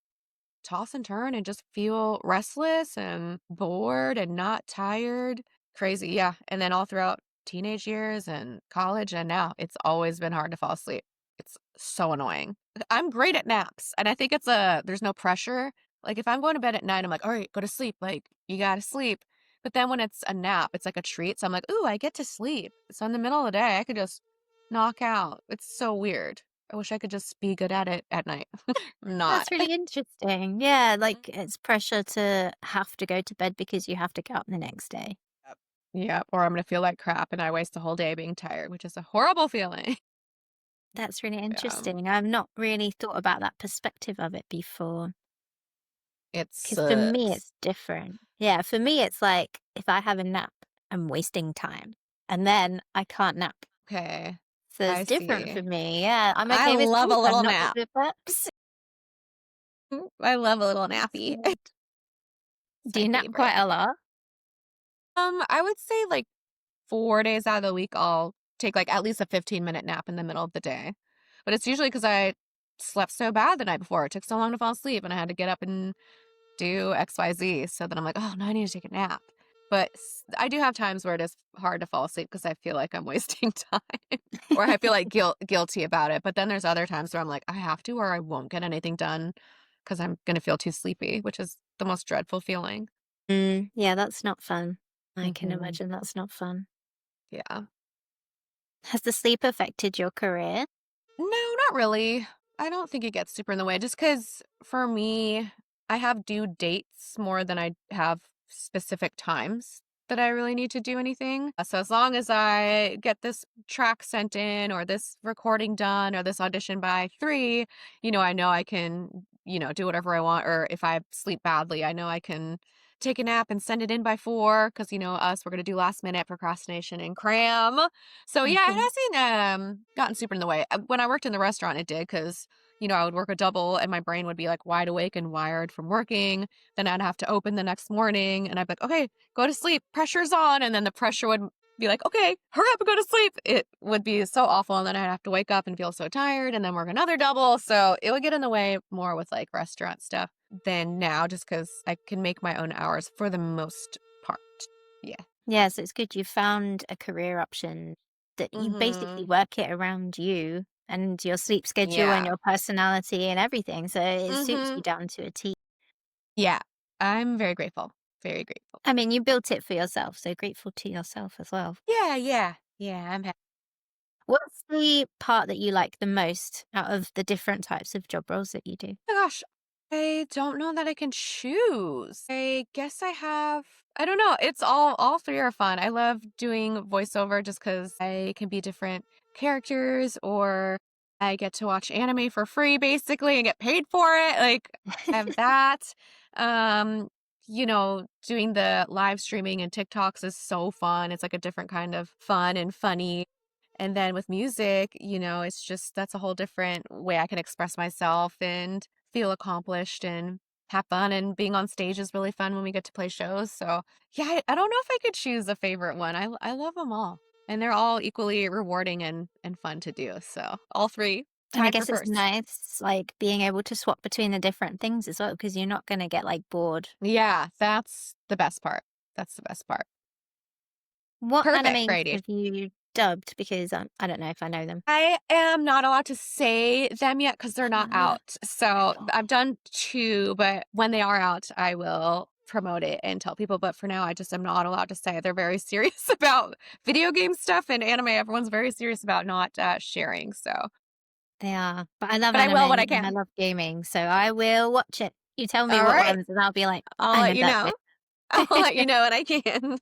[SPEAKER 2] toss and turn and just feel restless and bored and not tired. Crazy, yeah. And then all throughout teenage years and college and now, it's always been hard to fall asleep. It's so annoying. I'm great at naps, and I think there's no pressure. Like if I'm going to bed at night, I'm like, all right, go to sleep. Like you gotta sleep. But then when it's a nap, it's like a treat. So I'm like, ooh, I get to sleep. So in the middle of the day, I could just knock out. It's so weird. I wish I could just be good at it at night. I'm not.
[SPEAKER 3] That's really interesting. Yeah, like it's pressure to have to go to bed because you have to get up the next day.
[SPEAKER 2] Yep. Yep, or I'm gonna feel like crap and I waste the whole day being tired, which is a horrible feeling.
[SPEAKER 3] That's really
[SPEAKER 2] Yeah.
[SPEAKER 3] interesting. I've not really thought about that perspective of it before.
[SPEAKER 2] It
[SPEAKER 3] Because for me,
[SPEAKER 2] sucks.
[SPEAKER 3] it's different. Yeah, for me, it's like if I have a nap, I'm wasting time. And then I can't nap.
[SPEAKER 2] Okay,
[SPEAKER 3] So it's
[SPEAKER 2] I
[SPEAKER 3] different for
[SPEAKER 2] see.
[SPEAKER 3] me. Yeah, I'm
[SPEAKER 2] I
[SPEAKER 3] okay with
[SPEAKER 2] love a
[SPEAKER 3] sleep. I'm
[SPEAKER 2] little
[SPEAKER 3] not good
[SPEAKER 2] nap.
[SPEAKER 3] with naps.
[SPEAKER 2] I love a little
[SPEAKER 3] That's
[SPEAKER 2] nappy.
[SPEAKER 3] good.
[SPEAKER 2] It's
[SPEAKER 3] Do
[SPEAKER 2] my
[SPEAKER 3] you nap
[SPEAKER 2] favorite.
[SPEAKER 3] quite a lot?
[SPEAKER 2] I would say like 4 days out of the week, I'll take like at least a 15-minute nap in the middle of the day. But it's usually because I slept so bad the night before. It took so long to fall asleep and I had to get up and do XYZ. So then I'm like, oh, no, I need to take a nap. But I do have times where it is hard to fall asleep because I feel like I'm wasting time or I feel like guilty about it. But then there's other times where I'm like, I have to or I won't get anything done because I'm going to feel too sleepy, which is the most dreadful feeling.
[SPEAKER 3] Yeah, that's not fun. I can
[SPEAKER 2] Hmm.
[SPEAKER 3] imagine that's not fun.
[SPEAKER 2] Yeah.
[SPEAKER 3] Has the sleep affected your career?
[SPEAKER 2] No, not really. I don't think it gets super in the way just because for me, I have due dates more than I have specific times that I really need to do anything. So as long as I get this track sent in or this recording done or this audition by 3, I know I can do whatever I want. Or if I sleep badly, I know I can take a nap and send it in by 4 because, us, we're going to do last minute procrastination and cram. So yeah, it
[SPEAKER 3] Mhm.
[SPEAKER 2] hasn't gotten super in the way. When I worked in the restaurant, it did because, I would work a double and my brain would be like wide awake and wired from working. Then I'd have to open the next morning and I'd be like, okay, go to sleep, pressure's on. And then the pressure would be like, okay, hurry up and go to sleep. It would be so awful. And then I'd have to wake up and feel so tired and then work another double. So it would get in the way more with like restaurant stuff than now, just because I can make my own hours for the most part. Yeah.
[SPEAKER 3] Yeah, so it's good you found a career option that you basically
[SPEAKER 2] Mm-hmm.
[SPEAKER 3] work it around you and your sleep schedule and
[SPEAKER 2] Yeah.
[SPEAKER 3] your personality and everything. So it suits
[SPEAKER 2] Mm-hmm.
[SPEAKER 3] you down to a T.
[SPEAKER 2] Yeah. I'm very grateful. Very grateful.
[SPEAKER 3] I mean, you built it for yourself, so grateful to yourself as well.
[SPEAKER 2] Yeah. Yeah. Yeah. I'm happy.
[SPEAKER 3] What's the part that you like the most out of the different types of job roles that you do?
[SPEAKER 2] Oh my gosh, I don't know that I can choose. I guess I don't know. It's all three are fun. I love doing voiceover just because I can be different characters or I get to watch anime for free basically and get paid for it. Like I have that. Um, doing the live streaming and TikToks is so fun. It's like a different kind of fun and funny. And then with music, it's just that's a whole different way I can express myself and feel accomplished and have fun. And being on stage is really fun when we get to play shows. So, yeah, I don't know if I could choose a favorite one. I love them all. And they're all equally rewarding and fun to do. So, all three
[SPEAKER 3] And I
[SPEAKER 2] tied for
[SPEAKER 3] guess it's
[SPEAKER 2] first.
[SPEAKER 3] nice, like being able to swap between the different things as well, because you're not going to get like bored.
[SPEAKER 2] Yeah, that's the best part. That's the best part.
[SPEAKER 3] What
[SPEAKER 2] Perfect for
[SPEAKER 3] animes
[SPEAKER 2] ADHD.
[SPEAKER 3] have you dubbed? Because I don't know if I know them.
[SPEAKER 2] I am not allowed to say them yet because they're not
[SPEAKER 3] Ah,
[SPEAKER 2] out. So I've done 2, but when they are out, I will promote it and tell people. But for now, I just am not allowed to say. They're very serious about video game stuff and anime. Everyone's very serious about not sharing. So,
[SPEAKER 3] they are. But I love
[SPEAKER 2] but I will when
[SPEAKER 3] anime
[SPEAKER 2] I
[SPEAKER 3] and I
[SPEAKER 2] can.
[SPEAKER 3] love gaming, so I will watch it. You tell me
[SPEAKER 2] All
[SPEAKER 3] what
[SPEAKER 2] right.
[SPEAKER 3] ones, and I'll be like,
[SPEAKER 2] I'll
[SPEAKER 3] I'm
[SPEAKER 2] let
[SPEAKER 3] in
[SPEAKER 2] you
[SPEAKER 3] that
[SPEAKER 2] know. I'll
[SPEAKER 3] bit.
[SPEAKER 2] let you know when I can.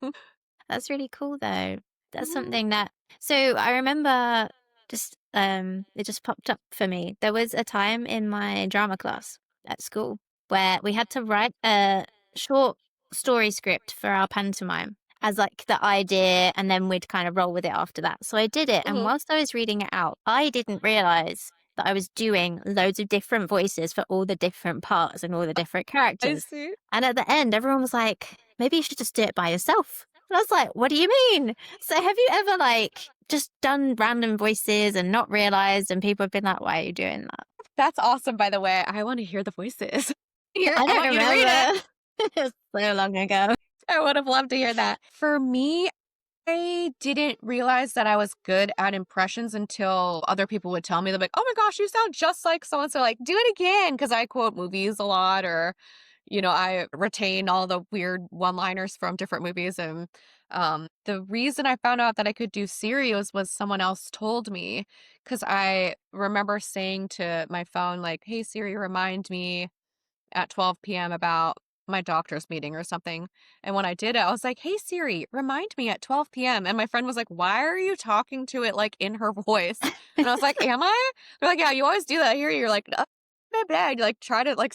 [SPEAKER 3] That's really cool though. That's
[SPEAKER 2] Mhm.
[SPEAKER 3] something that so I remember just it just popped up for me. There was a time in my drama class at school where we had to write a short story script for our pantomime as like the idea and then we'd kind of roll with it after that. So I did it and
[SPEAKER 2] Mhm.
[SPEAKER 3] whilst I was reading it out, I didn't realize that I was doing loads of different voices for all the different parts and all the different
[SPEAKER 2] I
[SPEAKER 3] characters.
[SPEAKER 2] see.
[SPEAKER 3] And at the end, everyone was like, maybe you should just do it by yourself. And I was like, what do you mean? So have you ever like just done random voices and not realized and people have been like, why are you doing that?
[SPEAKER 2] That's awesome, by the way. I want to hear the voices.
[SPEAKER 3] I
[SPEAKER 2] I
[SPEAKER 3] don't
[SPEAKER 2] want you to read it.
[SPEAKER 3] remember. It's so long ago.
[SPEAKER 2] I would have loved to hear that. For me, I didn't realize that I was good at impressions until other people would tell me. They're like, oh my gosh, you sound just like so and so. Like, do it again. Because I quote movies a lot, or, I retain all the weird one liners from different movies. And the reason I found out that I could do Siri was someone else told me. Because I remember saying to my phone, like, hey, Siri, remind me at 12 p.m. about my doctor's meeting or something. And when I did it, I was like, hey, Siri, remind me at 12 p.m. And my friend was like, why are you talking to it like in her voice? And I was like, am I? They're like, yeah, you always do that. I hear you. You're like, blah, blah. You like try to like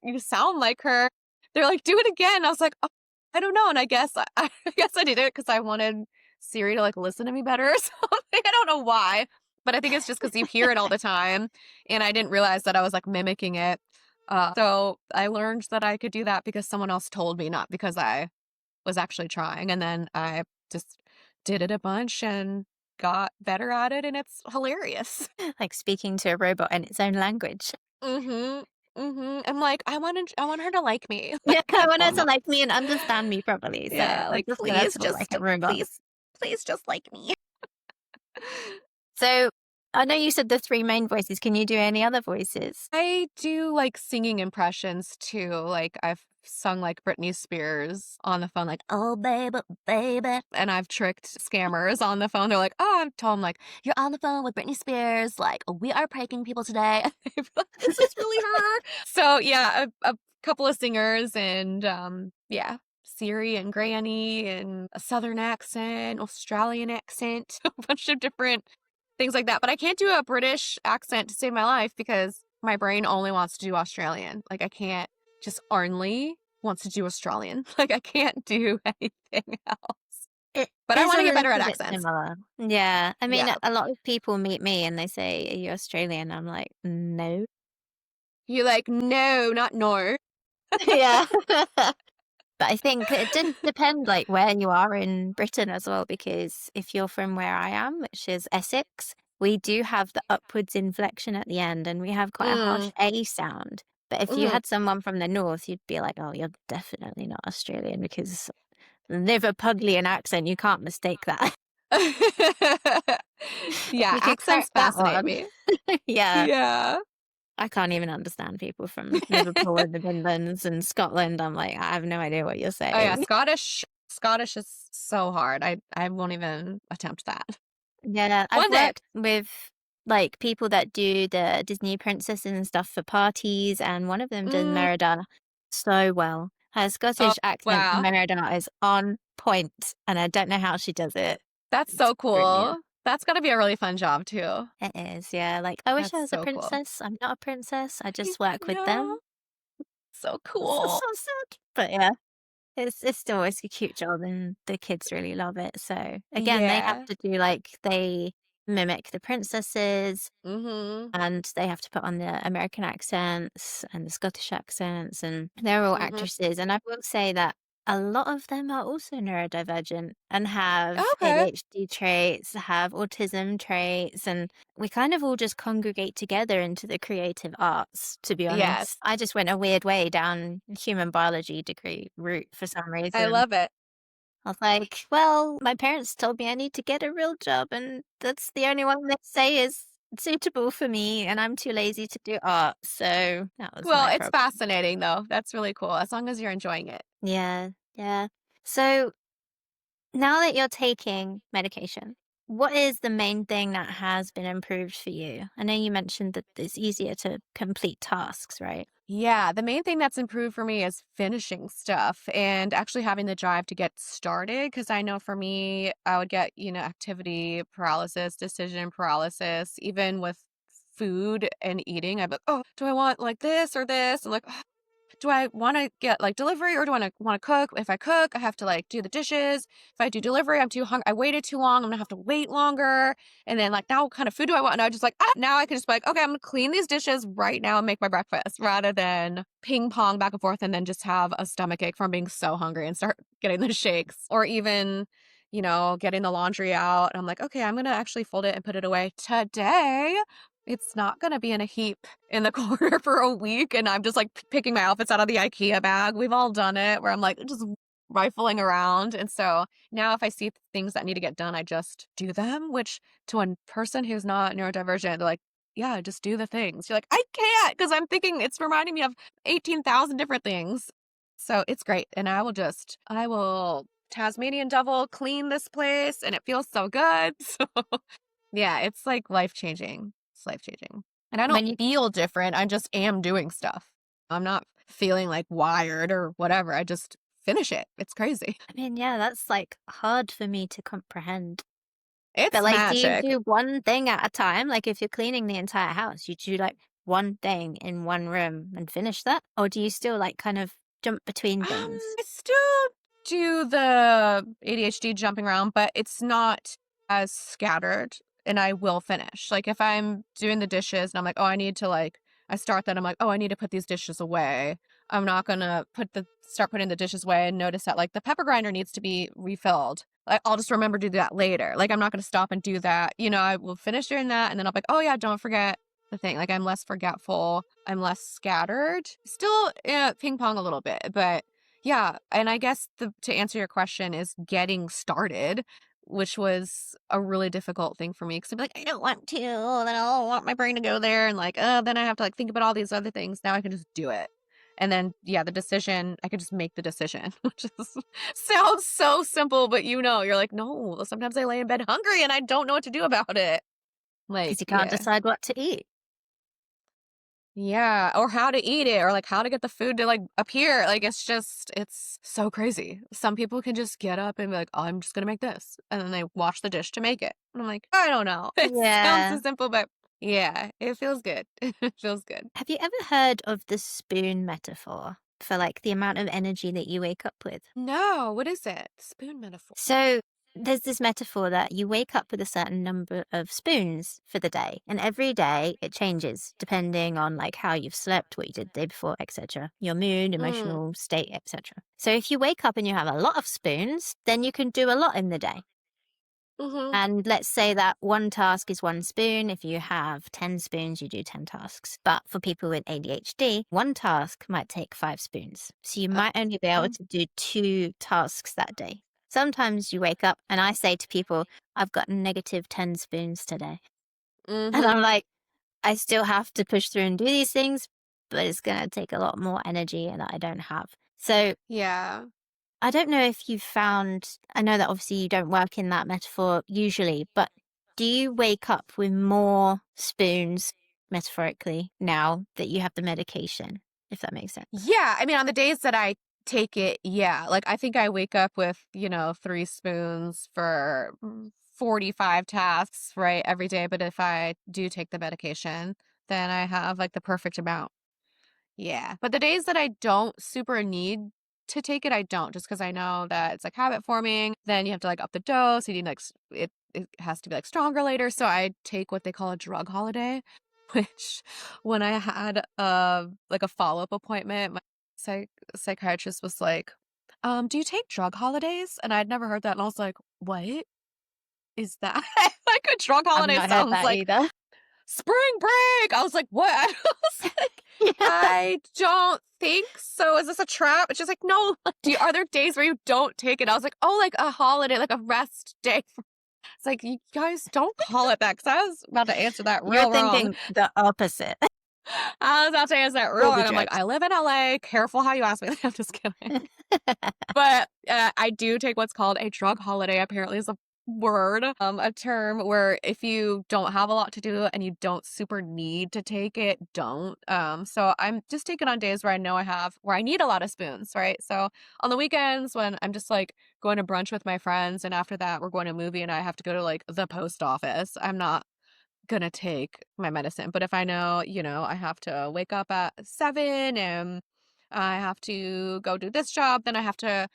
[SPEAKER 2] you sound like her. They're like, do it again. I was like, oh, I don't know. And I guess I guess I did it because I wanted Siri to like listen to me better or something. I don't know why. But I think it's just because you hear it all the time. And I didn't realize that I was like mimicking it. So I learned that I could do that because someone else told me, not because I was actually trying. And then I just did it a bunch and got better at it, and it's hilarious.
[SPEAKER 3] Like speaking to a robot in its own language.
[SPEAKER 2] Mhm. Mhm. I'm like, I want her to like me.
[SPEAKER 3] Yeah, I want her
[SPEAKER 2] Oh
[SPEAKER 3] to
[SPEAKER 2] my.
[SPEAKER 3] like me and understand me properly. So
[SPEAKER 2] Yeah,
[SPEAKER 3] I
[SPEAKER 2] like
[SPEAKER 3] just want her to look like a robot.
[SPEAKER 2] please just like me.
[SPEAKER 3] So I know you said the three main voices. Can you do any other voices?
[SPEAKER 2] I do like singing impressions too. Like I've sung like Britney Spears on the phone, like, oh, baby, baby. And I've tricked scammers on the phone. They're like, oh, I've told them, like, you're on the phone with Britney Spears. Like, we are pranking people today. This is really her. So, yeah, a couple of singers and, yeah, Siri and Granny and a Southern accent, Australian accent, a bunch of different things like that. But I can't do a British accent to save my life because my brain only wants to do Australian. Like, I can't just only wants to do Australian. Like, I can't do anything else.
[SPEAKER 3] It
[SPEAKER 2] But I
[SPEAKER 3] is
[SPEAKER 2] want
[SPEAKER 3] a
[SPEAKER 2] to get better at
[SPEAKER 3] little bit
[SPEAKER 2] accents.
[SPEAKER 3] similar. Yeah. I mean,
[SPEAKER 2] Yeah.
[SPEAKER 3] a lot of people meet me and they say, "Are you Australian?" I'm like, "No."
[SPEAKER 2] You're like, no, not no.
[SPEAKER 3] Yeah. But I think it did depend, like, where you are in Britain as well, because if you're from where I am, which is Essex, we do have the upwards inflection at the end, and we have quite a harsh
[SPEAKER 2] Mm.
[SPEAKER 3] A sound. But if you
[SPEAKER 2] Mhm.
[SPEAKER 3] had someone from the north, you'd be like, "Oh, you're definitely not Australian," because Liverpudlian accent, you can't mistake that.
[SPEAKER 2] Yeah,
[SPEAKER 3] You can crack
[SPEAKER 2] accents
[SPEAKER 3] that
[SPEAKER 2] fascinate
[SPEAKER 3] one.
[SPEAKER 2] me.
[SPEAKER 3] Yeah.
[SPEAKER 2] Yeah.
[SPEAKER 3] I can't even understand people from Liverpool and the Midlands and Scotland. I'm like, I have no idea what you're
[SPEAKER 2] Oh yeah,
[SPEAKER 3] saying.
[SPEAKER 2] Scottish is so hard. I won't even attempt that.
[SPEAKER 3] Yeah, I've
[SPEAKER 2] One day.
[SPEAKER 3] worked with like people that do the Disney princesses and stuff for parties, and one of them does
[SPEAKER 2] Mm,
[SPEAKER 3] Merida so well. Her
[SPEAKER 2] oh
[SPEAKER 3] Scottish accent for
[SPEAKER 2] wow.
[SPEAKER 3] Merida is on point, and I don't know how she does it.
[SPEAKER 2] That's
[SPEAKER 3] It's
[SPEAKER 2] so
[SPEAKER 3] brilliant.
[SPEAKER 2] cool. That's gotta be a really fun job too.
[SPEAKER 3] It is, yeah. Like, I wish I
[SPEAKER 2] That's
[SPEAKER 3] was a
[SPEAKER 2] so cool.
[SPEAKER 3] princess. I'm not a princess. I
[SPEAKER 2] I
[SPEAKER 3] just work with
[SPEAKER 2] know.
[SPEAKER 3] them.
[SPEAKER 2] So
[SPEAKER 3] So,
[SPEAKER 2] cool.
[SPEAKER 3] so sad. But yeah. It's still always a cute job and the kids really love it. So again, they have
[SPEAKER 2] Yeah.
[SPEAKER 3] to do like they mimic the princesses
[SPEAKER 2] Mhm.
[SPEAKER 3] and they have to put on the American accents and the Scottish accents and they're all
[SPEAKER 2] Mhm.
[SPEAKER 3] actresses. And I will say that a lot of them are also neurodivergent and have
[SPEAKER 2] Okay.
[SPEAKER 3] ADHD traits, have autism traits, and we kind of all just congregate together into the creative arts, to be
[SPEAKER 2] Yes.
[SPEAKER 3] honest. I just went a weird way down human biology degree route for some
[SPEAKER 2] I
[SPEAKER 3] reason.
[SPEAKER 2] love it.
[SPEAKER 3] I was like, well, my parents told me I need to get a real job, and that's the only one they say is suitable for me, and I'm too lazy to do art. So that was
[SPEAKER 2] Well,
[SPEAKER 3] my
[SPEAKER 2] it's
[SPEAKER 3] problem.
[SPEAKER 2] fascinating though. That's really cool as long as you're enjoying it.
[SPEAKER 3] Yeah, yeah. So now that you're taking medication, what is the main thing that has been improved for you? I know you mentioned that it's easier to complete tasks, right?
[SPEAKER 2] Yeah, the main thing that's improved for me is finishing stuff and actually having the drive to get started. Because I know for me, I would get, activity paralysis, decision paralysis, even with food and eating. I'd be like, oh, do I want like this or this? And like, do I want to get like delivery or do I want to cook? If I cook, I have to like do the dishes. If I do delivery, I'm too hungry. I waited too long. I'm gonna have to wait longer. And then like, now what kind of food do I want? And I just like, now I can just be like, okay, I'm gonna clean these dishes right now and make my breakfast rather than ping pong back and forth and then just have a stomach ache from being so hungry and start getting the shakes or even, getting the laundry out. I'm like, okay, I'm gonna actually fold it and put it away today. It's not gonna be in a heap in the corner for a week, and I'm just, like, picking my outfits out of the IKEA bag. We've all done it where I'm, like, just rifling around, and so now if I see things that need to get done, I just do them, which to a person who's not neurodivergent, they're like, "Yeah, just do the things." You're like, "I can't because 'cause I'm thinking it's reminding me of 18,000 different things." So it's great, and I will Tasmanian devil clean this place, and it feels so good, so yeah, it's, like, life-changing. It's life-changing. And I don't
[SPEAKER 3] When you
[SPEAKER 2] feel different, I just am doing stuff. I'm not feeling, like, wired or whatever, I just finish it. It's crazy.
[SPEAKER 3] I mean, yeah, that's like hard for me to comprehend. But
[SPEAKER 2] It's
[SPEAKER 3] like, do you
[SPEAKER 2] magic.
[SPEAKER 3] do one thing at a time? Like, if you're cleaning the entire house, you do like one thing in one room and finish that? Or do you still like kind of jump between things?
[SPEAKER 2] I still do the ADHD jumping around, but it's not as scattered and I will finish. Like if I'm doing the dishes and I'm like, oh, I need to like, I start that I'm like, oh, I need to put these dishes away. I'm not gonna start putting the dishes away and notice that like the pepper grinder needs to be refilled. Like I'll just remember to do that later. Like I'm not gonna stop and do that. I will finish doing that and then I'll be like, oh yeah, don't forget the thing. Like I'm less forgetful. I'm less scattered. Still ping pong a little bit, but yeah, and I guess to answer your question is getting started, which was a really difficult thing for me because I'd be like, I don't want to, then I don't want my brain to go there, and like, then I have to like think about all these other things. Now I can just do it, and then yeah, the decision I could just make the decision, which is sounds so simple, but you're like, no, sometimes I lay in bed hungry and I don't know what to do about it. Like,
[SPEAKER 3] Because you can't
[SPEAKER 2] yeah.
[SPEAKER 3] decide what to eat.
[SPEAKER 2] Yeah, or how to eat it or, like, how to get the food to, like, appear, like, it's so crazy. Some people can just get up and be like, "Oh, I'm just gonna make this," and then they wash the dish to make it, and I'm like, "I don't know." It sounds so
[SPEAKER 3] Yeah.
[SPEAKER 2] simple, but Yeah, it feels good. It feels good.
[SPEAKER 3] Have you ever heard of the spoon metaphor for like the amount of energy that you wake up with?
[SPEAKER 2] No, what is it? Spoon metaphor.
[SPEAKER 3] So there's this metaphor that you wake up with a certain number of spoons for the day, and every day it changes depending on like how you've slept, what you did the day before, etc., your mood,
[SPEAKER 2] Mm,
[SPEAKER 3] emotional state, etc. So if you wake up and you have a lot of spoons, then you can do a lot in the day.
[SPEAKER 2] mhm.
[SPEAKER 3] And let's say that one task is one spoon. If you have 10 spoons, you do 10 tasks. But for people with ADHD, one task might take 5 spoons. So you might only be able
[SPEAKER 2] Oh.
[SPEAKER 3] to do 2 tasks that day. Sometimes you wake up and I say to people, I've got negative 10 spoons today. And
[SPEAKER 2] Mhm.
[SPEAKER 3] I'm like, I still have to push through and do these things, but it's going to take a lot more energy and I don't have. So
[SPEAKER 2] Yeah.
[SPEAKER 3] I don't know if you've found, I know that obviously you don't work in that metaphor usually, but do you wake up with more spoons, metaphorically, now that you have the medication, if that makes sense?
[SPEAKER 2] Yeah, I mean, on the days that I take it, yeah. Like, I think I wake up with, 3 spoons for 45 tasks, right, every day, but if I do take the medication, then I have, like, the perfect amount. Yeah, but the days that I don't super need to take it, I don't, just because I know that it's, like, habit forming, then you have to, like, up the dose, you need, like, it has to be, like, stronger later, so I take what they call a drug holiday, which when I had, like, a follow-up appointment, my psychiatrist was like, "Do you take drug holidays?" And I'd never heard that, and I was like, "What is that?" Like, a drug
[SPEAKER 3] I've
[SPEAKER 2] holiday
[SPEAKER 3] not heard
[SPEAKER 2] sounds
[SPEAKER 3] that
[SPEAKER 2] like
[SPEAKER 3] either.
[SPEAKER 2] spring break! I was like, "What?" I was like,
[SPEAKER 3] Yeah.
[SPEAKER 2] "I don't think so. Is this a trap?" And she's like, "No, are there days where you don't take it?" I was like, "Oh, like a holiday, like a rest day." It's like, "You guys don't call it that," 'cause I was about to answer that
[SPEAKER 3] You're
[SPEAKER 2] real wrong.
[SPEAKER 3] thinking the opposite.
[SPEAKER 2] I was about to answer that real
[SPEAKER 3] All the
[SPEAKER 2] wrong. I'm like,
[SPEAKER 3] drugs.
[SPEAKER 2] "I live in LA. Careful how you ask me." I'm just kidding. But, I do take what's called a drug holiday, apparently is a word, a term where if you don't have a lot to do and you don't super need to take it, don't. So I'm just taking on days where I know where I need a lot of spoons, right? So on the weekends when I'm just, like, going to brunch with my friends, and after that, we're going to a movie and I have to go to, like, the post office, I'm not gonna take my medicine. But if I know, I have to wake up at 7 and I have to go do this job, then I have to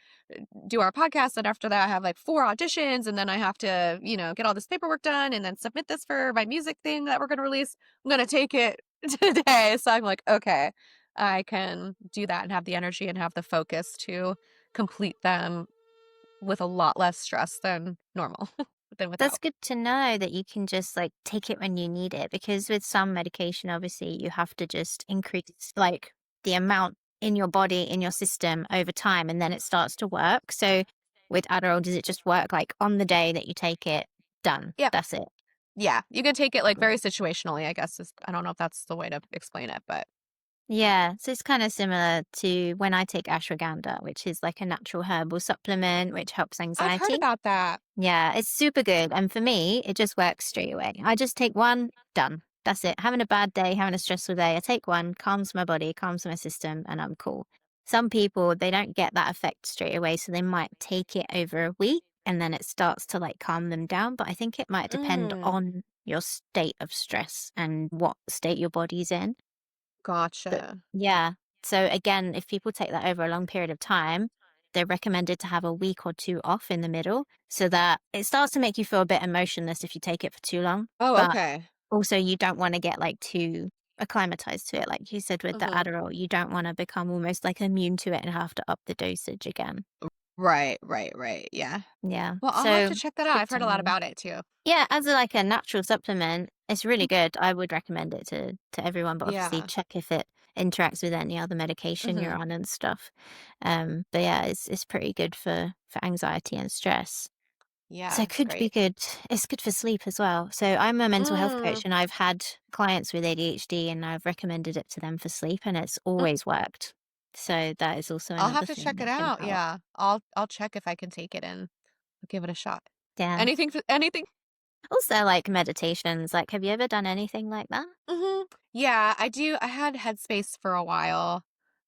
[SPEAKER 2] do our podcast. And after that, I have like 4 auditions, and then I have to, get all this paperwork done and then submit this for my music thing that we're going to release. I'm going to take it today. So I'm like, okay, I can do that and have the energy and have the focus to complete them with a lot less stress than normal, than
[SPEAKER 3] That's
[SPEAKER 2] without.
[SPEAKER 3] good to know that you can just like take it when you need it because with some medication, obviously, you have to just increase like the amount in your body, in your system over time, and then it starts to work. So with Adderall, does it just work like on the day that you take it? Done.
[SPEAKER 2] Yeah.
[SPEAKER 3] That's it.
[SPEAKER 2] Yeah. You can take it like very situationally, I guess. I don't know if that's the way to explain it, but
[SPEAKER 3] Yeah, so it's kind of similar to when I take ashwagandha, which is like a natural herbal supplement which helps
[SPEAKER 2] I've heard
[SPEAKER 3] anxiety.
[SPEAKER 2] about that.
[SPEAKER 3] Yeah, it's super good. And for me, it just works straight away. I just take one, done. That's it. Having a bad day, having a stressful day, I take one, calms my body, calms my system, and I'm cool. Some people, they don't get that effect straight away. So they might take it over a week and then it starts to like calm them down. But I think it might depend
[SPEAKER 2] Mm,
[SPEAKER 3] on your state of stress and what state your body's in. But
[SPEAKER 2] gotcha.
[SPEAKER 3] yeah. So again, if people take that over a long period of time, they're recommended to have a week or two off in the middle so that it starts to make you feel a bit emotionless if you take it for too long.
[SPEAKER 2] Oh,
[SPEAKER 3] But
[SPEAKER 2] okay.
[SPEAKER 3] also you don't want to get like too acclimatized to it. Like you said with the
[SPEAKER 2] Mhm.
[SPEAKER 3] Adderall, you don't want to become almost like immune to it and have to up the dosage again.
[SPEAKER 2] Right, right, right. Yeah.
[SPEAKER 3] Yeah.
[SPEAKER 2] Well, I'll have
[SPEAKER 3] So
[SPEAKER 2] to check that
[SPEAKER 3] it's
[SPEAKER 2] out.
[SPEAKER 3] good
[SPEAKER 2] I've
[SPEAKER 3] to
[SPEAKER 2] heard a lot
[SPEAKER 3] know.
[SPEAKER 2] about it too.
[SPEAKER 3] Yeah, as like a natural supplement, it's really good. I would recommend it to everyone, but obviously
[SPEAKER 2] Yeah.
[SPEAKER 3] check if it interacts with any other medication you're
[SPEAKER 2] Mhm.
[SPEAKER 3] on and stuff. But yeah, it's pretty good for anxiety and stress. So
[SPEAKER 2] Yeah,
[SPEAKER 3] it
[SPEAKER 2] it's
[SPEAKER 3] could be
[SPEAKER 2] great.
[SPEAKER 3] good. It's good for sleep as well. So I'm a mental health coach
[SPEAKER 2] Mm.
[SPEAKER 3] and I've had clients with ADHD and I've recommended it to them for sleep and it's
[SPEAKER 2] Mm.
[SPEAKER 3] always worked. So that is also
[SPEAKER 2] I'll have
[SPEAKER 3] another
[SPEAKER 2] to
[SPEAKER 3] thing
[SPEAKER 2] check it
[SPEAKER 3] that can
[SPEAKER 2] out.
[SPEAKER 3] help.
[SPEAKER 2] Yeah. I'll check if I can take it and give it a shot.
[SPEAKER 3] Yeah.
[SPEAKER 2] Anything.
[SPEAKER 3] Also like meditations. Like, have you ever done anything like that?
[SPEAKER 2] Yeah, I do. I had Headspace for a while,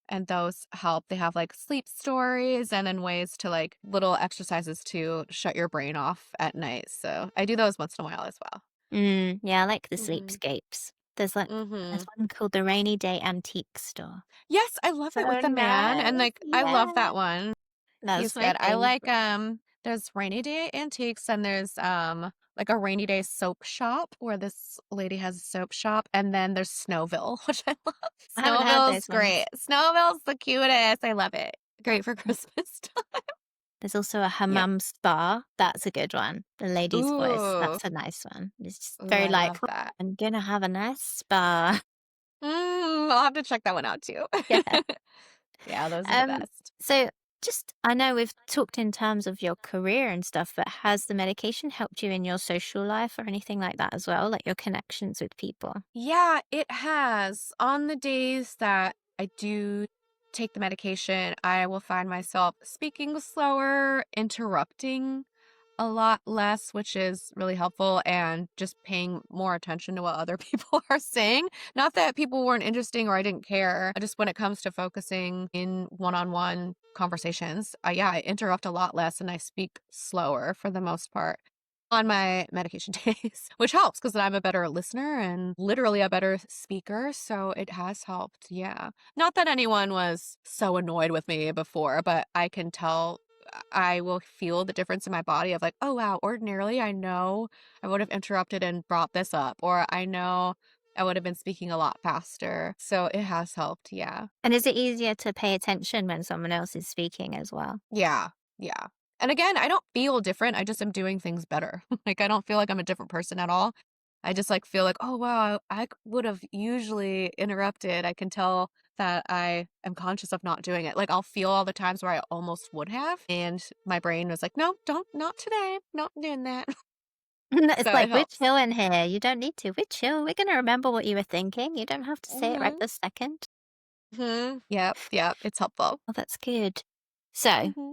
[SPEAKER 2] and those help. They have like sleep stories and then ways to like little exercises to shut your brain off at night. So I do those once in a while as well.
[SPEAKER 3] Yeah, I like the
[SPEAKER 2] Mhm.
[SPEAKER 3] sleepscapes. There's
[SPEAKER 2] Mhm.
[SPEAKER 3] one called the Rainy Day Antique Store.
[SPEAKER 2] Yes, I love
[SPEAKER 3] So
[SPEAKER 2] it with the man, and,
[SPEAKER 3] nice.
[SPEAKER 2] like, I love
[SPEAKER 3] Yeah.
[SPEAKER 2] that one.
[SPEAKER 3] That's
[SPEAKER 2] He's
[SPEAKER 3] my
[SPEAKER 2] good. I like,
[SPEAKER 3] favorite.
[SPEAKER 2] there's Rainy Day Antiques, and there's, like, a rainy day soap shop where this lady has a soap shop, and then there's Snowville, which I love.
[SPEAKER 3] I haven't heard
[SPEAKER 2] Snowville's
[SPEAKER 3] those
[SPEAKER 2] great.
[SPEAKER 3] ones.
[SPEAKER 2] Snowville's the cutest. I love it. Great for Christmas time.
[SPEAKER 3] There's also a
[SPEAKER 2] Yep.
[SPEAKER 3] hammam spa. That's a good one. The lady's voice.
[SPEAKER 2] Ooh.
[SPEAKER 3] That's a nice one. It's just
[SPEAKER 2] Ooh,
[SPEAKER 3] very
[SPEAKER 2] I
[SPEAKER 3] like,
[SPEAKER 2] love that.
[SPEAKER 3] I'm gonna have a nice spa.
[SPEAKER 2] I'll have to check that one out too.
[SPEAKER 3] Yeah.
[SPEAKER 2] Yeah, those are the
[SPEAKER 3] Um,
[SPEAKER 2] best.
[SPEAKER 3] so just I know we've talked in terms of your career and stuff, but has the medication helped you in your social life or anything like that as well, like your connections with people?
[SPEAKER 2] Yeah, it has. On the days that I do take the medication, I will find myself speaking slower, interrupting a lot less, which is really helpful, and just paying more attention to what other people are saying. Not that people weren't interesting or I didn't care, just when it comes to focusing in one-on-one conversations, yeah, I interrupt a lot less and I speak slower for the most part on my medication days, which helps because I'm a better listener and literally a better speaker. So it has helped. Yeah. Not that anyone was so annoyed with me before, but I can tell I will feel the difference in my body of like, oh, wow, ordinarily I know I would have interrupted and brought this up, or I know I would have been speaking a lot faster. So it has helped. Yeah.
[SPEAKER 3] And is it easier to pay attention when someone else is speaking as well?
[SPEAKER 2] Yeah. Yeah. And again, I don't feel different. I just am doing things better. Like, I don't feel like I'm a different person at all. I just like feel like, oh, wow, I would have usually interrupted. I can tell that I am conscious of not doing it. Like, I'll feel all the times where I almost would have. And my brain was like, no, don't, not today. Not doing that.
[SPEAKER 3] It's
[SPEAKER 2] So
[SPEAKER 3] like,
[SPEAKER 2] it
[SPEAKER 3] we're
[SPEAKER 2] helps.
[SPEAKER 3] chill in here. You don't need to. We're chill. We're gonna remember what you were thinking. You don't have to say it right
[SPEAKER 2] Hmm.
[SPEAKER 3] this second.
[SPEAKER 2] Yep. Yep. It's helpful.
[SPEAKER 3] Oh, that's good. So,
[SPEAKER 2] Hmm.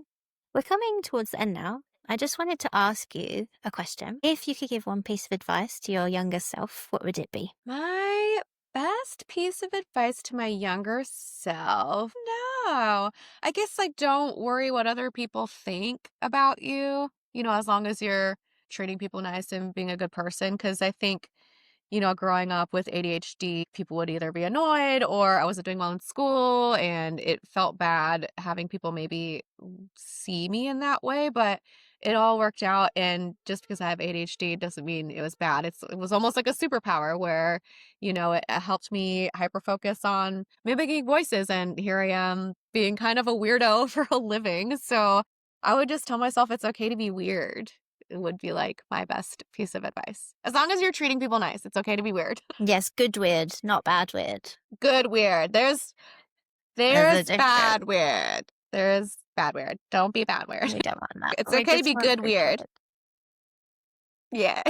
[SPEAKER 3] we're coming towards the end now. I just wanted to ask you a question. If you could give one piece of advice to your younger self, what would it be?
[SPEAKER 2] My best piece of advice to my younger self? No. I guess like don't worry what other people think about you, as long as you're treating people nice and being a good person. Cause I think, growing up with ADHD, people would either be annoyed or I wasn't doing well in school and it felt bad having people maybe see me in that way. But it all worked out. And just because I have ADHD doesn't mean it was bad. It was almost like a superpower where, it helped me hyper focus on mimicking voices. And here I am being kind of a weirdo for a living. So I would just tell myself it's okay to be weird. It would be like my best piece of advice. As long as you're treating people nice, it's okay to be weird.
[SPEAKER 3] Yes, good weird, not bad weird.
[SPEAKER 2] Good weird. There's
[SPEAKER 3] There's a
[SPEAKER 2] there's
[SPEAKER 3] difference.
[SPEAKER 2] bad weird. There's bad weird. Don't be bad weird.
[SPEAKER 3] We don't want that.
[SPEAKER 2] It's
[SPEAKER 3] We
[SPEAKER 2] okay to
[SPEAKER 3] just
[SPEAKER 2] be
[SPEAKER 3] want
[SPEAKER 2] good
[SPEAKER 3] good
[SPEAKER 2] weird.
[SPEAKER 3] weird.
[SPEAKER 2] Yeah.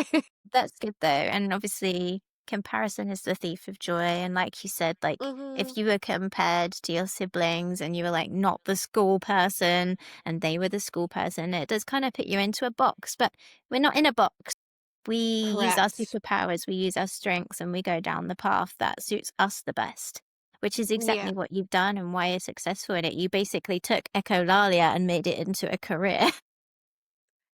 [SPEAKER 3] That's good though. And obviously, comparison is the thief of joy. And like you said, like
[SPEAKER 2] Mhm.
[SPEAKER 3] if you were compared to your siblings and you were like not the school person and they were the school person, it does kind of put you into a box. But we're not in a box. We use our
[SPEAKER 2] Correct.
[SPEAKER 3] superpowers, we use our strengths, and we go down the path that suits us the best, which is
[SPEAKER 2] Yeah.
[SPEAKER 3] exactly what you've done and why you're successful in it. You basically took echolalia and made it into a career.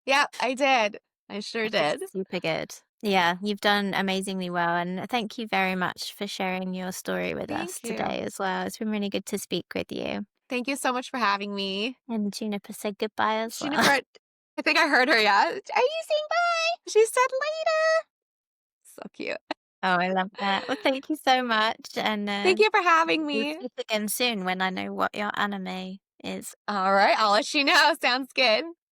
[SPEAKER 2] Yeah, I did. I sure
[SPEAKER 3] Which is
[SPEAKER 2] did.
[SPEAKER 3] super good. Yeah, you've done amazingly well, and thank you very much for sharing your story with us
[SPEAKER 2] Thank you.
[SPEAKER 3] today as well. It's been really good to speak with you.
[SPEAKER 2] Thank you so much for having me.
[SPEAKER 3] And Juniper said goodbye as well.
[SPEAKER 2] Juniper, I think I heard her, yeah. Are you saying bye? She said later. So cute.
[SPEAKER 3] Oh, I love that. Well, thank you so much, and
[SPEAKER 2] Thank you for having
[SPEAKER 3] we'll
[SPEAKER 2] me.
[SPEAKER 3] speak again soon when I know what your anime is.
[SPEAKER 2] All right, I'll let you know. Sounds good.